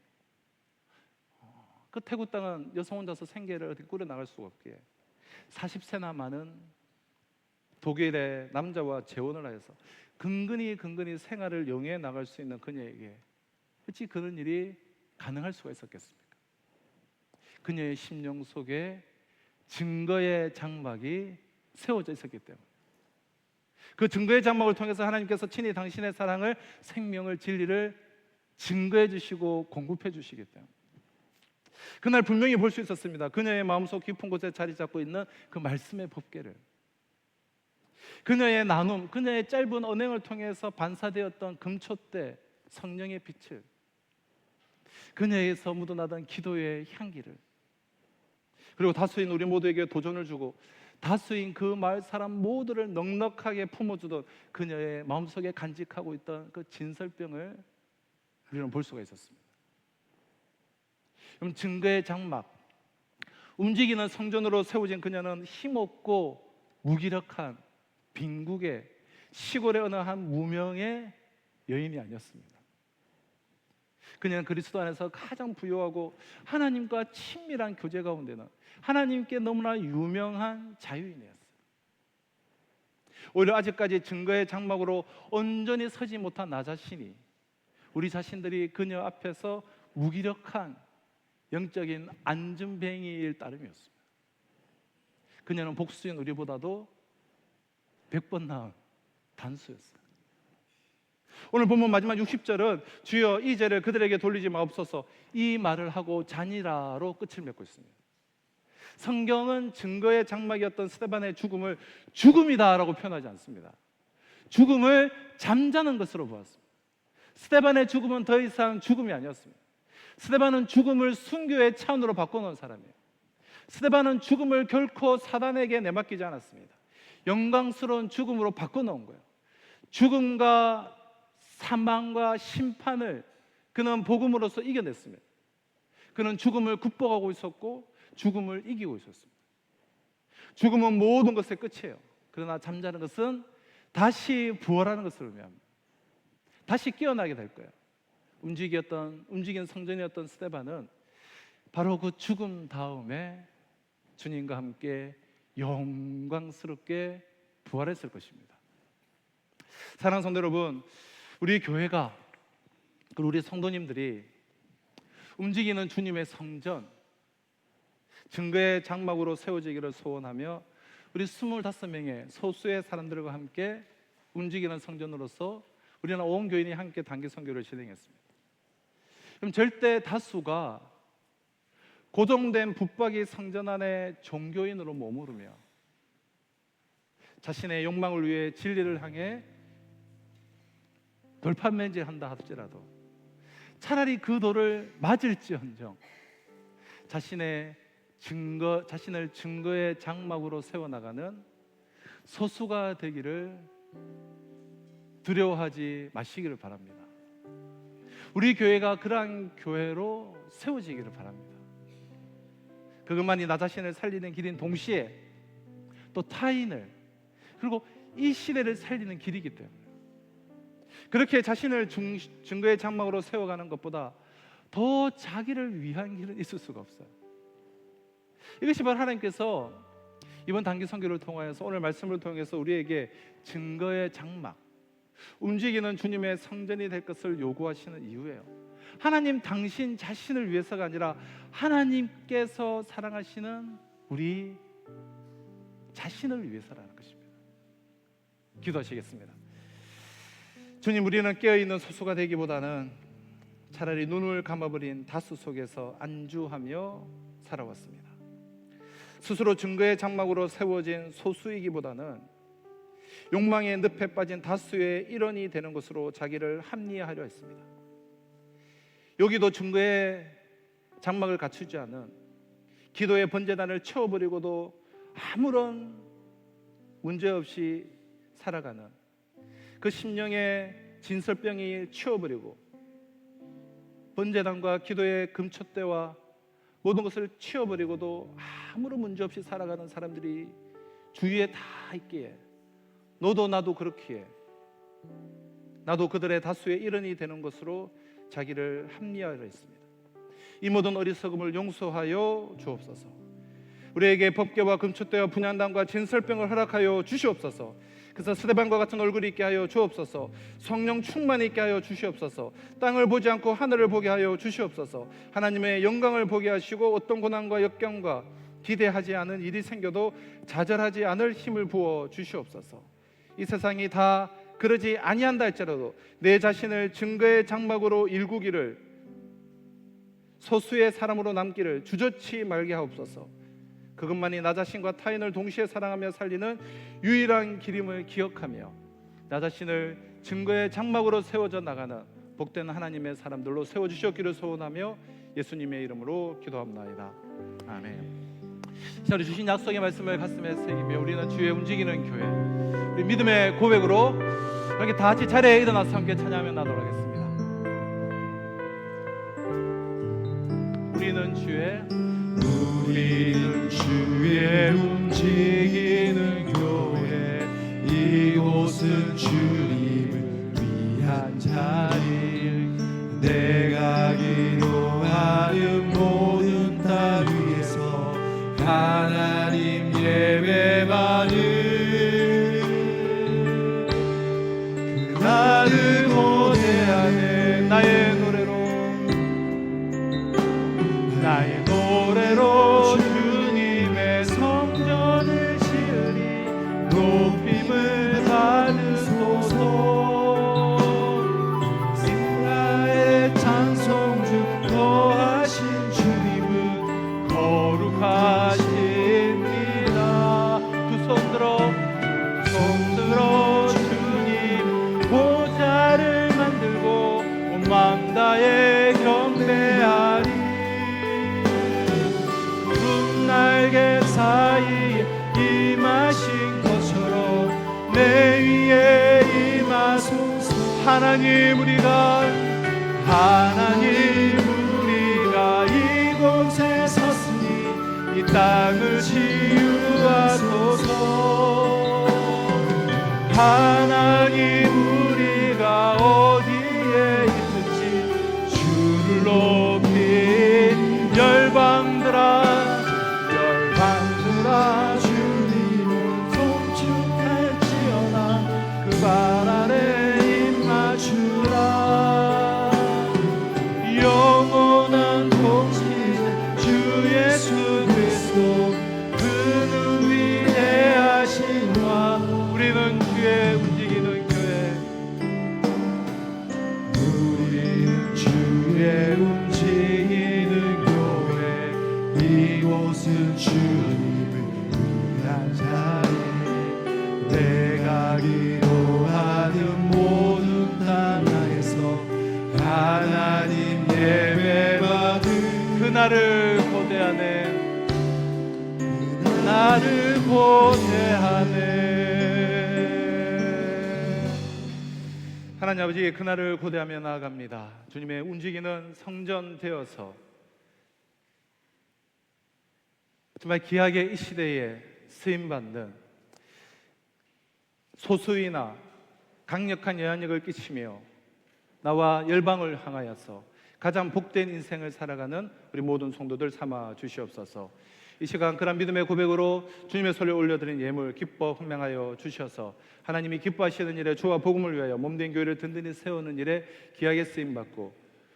그 태국 땅은 여성 혼자서 생계를 어떻게 꾸려나갈 수가 없기에 40세나 많은 독일의 남자와 재혼을 하여서 근근히 생활을 영위해 나갈 수 있는 그녀에게 어찌 그런 일이 가능할 수가 있었겠습니까? 그녀의 심령 속에 증거의 장막이 세워져 있었기 때문에, 그 증거의 장막을 통해서 하나님께서 친히 당신의 사랑을, 생명을, 진리를 증거해 주시고 공급해 주시기 때문에 그날 분명히 볼 수 있었습니다. 그녀의 마음속 깊은 곳에 자리 잡고 있는 그 말씀의 법궤를, 그녀의 나눔, 그녀의 짧은 언행을 통해서 반사되었던 금초대 성령의 빛을, 그녀에게서 묻어나던 기도의 향기를, 그리고 다수인 우리 모두에게 도전을 주고 다수인 그 마을 사람 모두를 넉넉하게 품어주던 그녀의 마음속에 간직하고 있던 그 진설병을 우리는 볼 수가 있었습니다. 그럼 증거의 장막, 움직이는 성전으로 세워진 그녀는 힘없고 무기력한 빈국의 시골의 어느 한 무명의 여인이 아니었습니다. 그녀는 그리스도 안에서 가장 부유하고 하나님과 친밀한 교제 가운데는 하나님께 너무나 유명한 자유인이었어요. 오히려 아직까지 증거의 장막으로 온전히 서지 못한 나 자신이 우리 자신들이 그녀 앞에서 무기력한 영적인 안전뱅이일 따름이었습니다. 그녀는 복수인 우리보다도 100번 나은 단수였어요. 오늘 본문 마지막 60절은 주여 이 죄를 그들에게 돌리지 마옵소서 이 말을 하고 잔이라로 끝을 맺고 있습니다. 성경은 증거의 장막이었던 스데반의 죽음을 죽음이다라고 표현하지 않습니다. 죽음을 잠자는 것으로 보았습니다. 스데반의 죽음은 더 이상 죽음이 아니었습니다. 스데반은 죽음을 순교의 차원으로 바꿔놓은 사람이에요. 스데반은 죽음을 결코 사단에게 내맡기지 않았습니다. 영광스러운 죽음으로 바꿔놓은 거예요. 죽음과 사망과 심판을 그는 복음으로써 이겨냈습니다. 그는 죽음을 극복하고 있었고 죽음을 이기고 있었습니다. 죽음은 모든 것의 끝이에요. 그러나 잠자는 것은 다시 부활하는 것을 의미합니다. 다시 깨어나게 될 거예요. 움직인 성전이었던 스데반은 바로 그 죽음 다음에 주님과 함께 영광스럽게 부활했을 것입니다. 사랑하는 성도 여러분, 우리 교회가 그리고 우리 성도님들이 움직이는 주님의 성전, 증거의 장막으로 세워지기를 소원하며 우리 25명의 소수의 사람들과 함께 움직이는 성전으로서 우리는 온 교인이 함께 단기 선교를 진행했습니다. 그럼 절대 다수가 고정된 붙박이 성전 안에 종교인으로 머무르며 자신의 욕망을 위해 진리를 향해 돌판매질한다 할지라도 차라리 그 돌을 맞을지언정 자신을 증거의 장막으로 세워나가는 소수가 되기를 두려워하지 마시기를 바랍니다. 우리 교회가 그러한 교회로 세워지기를 바랍니다. 그것만이 나 자신을 살리는 길인 동시에 또 타인을 그리고 이 시대를 살리는 길이기 때문에 그렇게 자신을 증거의 장막으로 세워가는 것보다 더 자기를 위한 길은 있을 수가 없어요. 이것이 바로 하나님께서 이번 단기 선교를 통하여서 오늘 말씀을 통해서 우리에게 증거의 장막, 움직이는 주님의 성전이 될 것을 요구하시는 이유예요. 하나님 당신 자신을 위해서가 아니라 하나님께서 사랑하시는 우리 자신을 위해서라는 것입니다. 기도하시겠습니다. 주님, 우리는 깨어있는 소수가 되기보다는 차라리 눈을 감아버린 다수 속에서 안주하며 살아왔습니다. 스스로 증거의 장막으로 세워진 소수이기보다는 욕망의 늪에 빠진 다수의 일원이 되는 것으로 자기를 합리화하려 했습니다. 여기도 증거의 장막을 갖추지 않은 기도의 번제단을 채워버리고도 아무런 문제없이 살아가는 그 심령의 진설병이 치워버리고 번제단과 기도의 금촛대와 모든 것을 치워버리고도 아무런 문제없이 살아가는 사람들이 주위에 다 있기에 너도 나도 그렇기에 나도 그들의 다수의 일원이 되는 것으로 자기를 합리화하려 했습니다. 이 모든 어리석음을 용서하여 주옵소서. 우리에게 법궤와 금촛대와 분향단과 진설병을 허락하여 주시옵소서. 그래서 스데반과 같은 얼굴이 있게 하여 주옵소서. 성령 충만이 있게 하여 주시옵소서. 땅을 보지 않고 하늘을 보게 하여 주시옵소서. 하나님의 영광을 보게 하시고 어떤 고난과 역경과 기대하지 않은 일이 생겨도 좌절하지 않을 힘을 부어 주시옵소서. 이 세상이 다 그러지 아니한다 할지라도 내 자신을 증거의 장막으로 일구기를 소수의 사람으로 남기를 주저치 말게 하옵소서. 그것만이 나 자신과 타인을 동시에 사랑하며 살리는 유일한 길임을 기억하며 나 자신을 증거의 장막으로 세워져 나가는 복된 하나님의 사람들로 세워주시옵기를 소원하며 예수님의 이름으로 기도합나이다. 아멘. 자, 우리 주신 약속의 말씀을 가슴에 새기며 우리는 주의 움직이는 교회, 우리 믿음의 고백으로 이렇게 다 같이 자리에 일어나서 함께 찬양하며 나도록 하겠습니다. 우리는 주의 움직이는 교회, 이곳은 주님을 위한 자리, 내가 기도하는 모든 땅 위에서 하나님 예배받는 나는 고대 안에 나의 하나님 우리가 이곳에 섰으니 이 땅을 치유하소서. 하나님 우리가 어디에 있든지 주를 높인 열방들아 주님을 송축할지어다. 그 발 아래 입 맞추라. 영원한 통치자 주 예수 그리스도 그는 위대하시노라. 우리는 주의 움직이는 교회, 우리는 주의 움직이는 교회. 이곳은 주님을 위한 자리. 내가 기도하는 모든 땅에서 하나님 예배받은 그날을 고대하네. 나를 고대하네. 하나님 아버지, 그날을 고대하며 나아갑니다. 주님의 움직이는 성전 되어서 정말 귀하게 이 시대에 쓰임받는 소수이나 강력한 영향력을 끼치며 나와 열방을 향하여서 가장 복된 인생을 살아가는 우리 모든 성도들 삼아 주시옵소서. 이 시간 그런 믿음의 고백으로 주님의 손에 올려드린 예물 기뻐 흥명하여 주셔서 하나님이 기뻐하시는 일에 주와 복음을 위하여 몸된 교회를 든든히 세우는 일에 귀하게 쓰임받고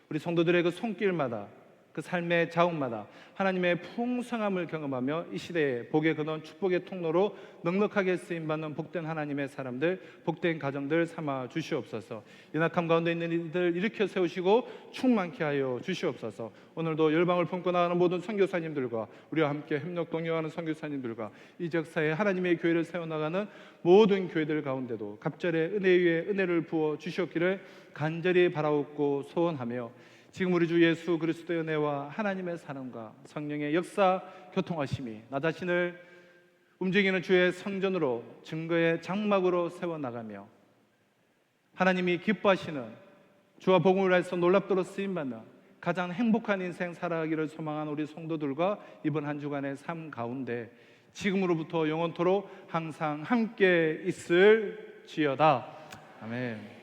우리 성도들의 그 손길마다 그 삶의 자욱마다 하나님의 풍성함을 경험하며 이 시대에 복의 근원 축복의 통로로 넉넉하게 쓰임받는 복된 하나님의 사람들, 복된 가정들 삼아 주시옵소서. 연약함 가운데 있는 이들 일으켜 세우시고 충만케 하여 주시옵소서. 오늘도 열방을 품고 나가는 모든 선교사님들과 우리와 함께 협력 동역하는 선교사님들과 이 역사에 하나님의 교회를 세워나가는 모든 교회들 가운데도 갑절의 은혜 위에 은혜를 부어 주시옵기를 간절히 바라옵고 소원하며 지금 우리 주 예수 그리스도의 은혜와 하나님의 사랑과 성령의 역사 교통하심이 나 자신을 움직이는 주의 성전으로 증거의 장막으로 세워나가며 하나님이 기뻐하시는 주와 복음을 위해서 놀랍도록 쓰임받는 가장 행복한 인생 살아가기를 소망하는 우리 성도들과 이번 한 주간의 삶 가운데 지금으로부터 영원토록 항상 함께 있을지어다. 아멘.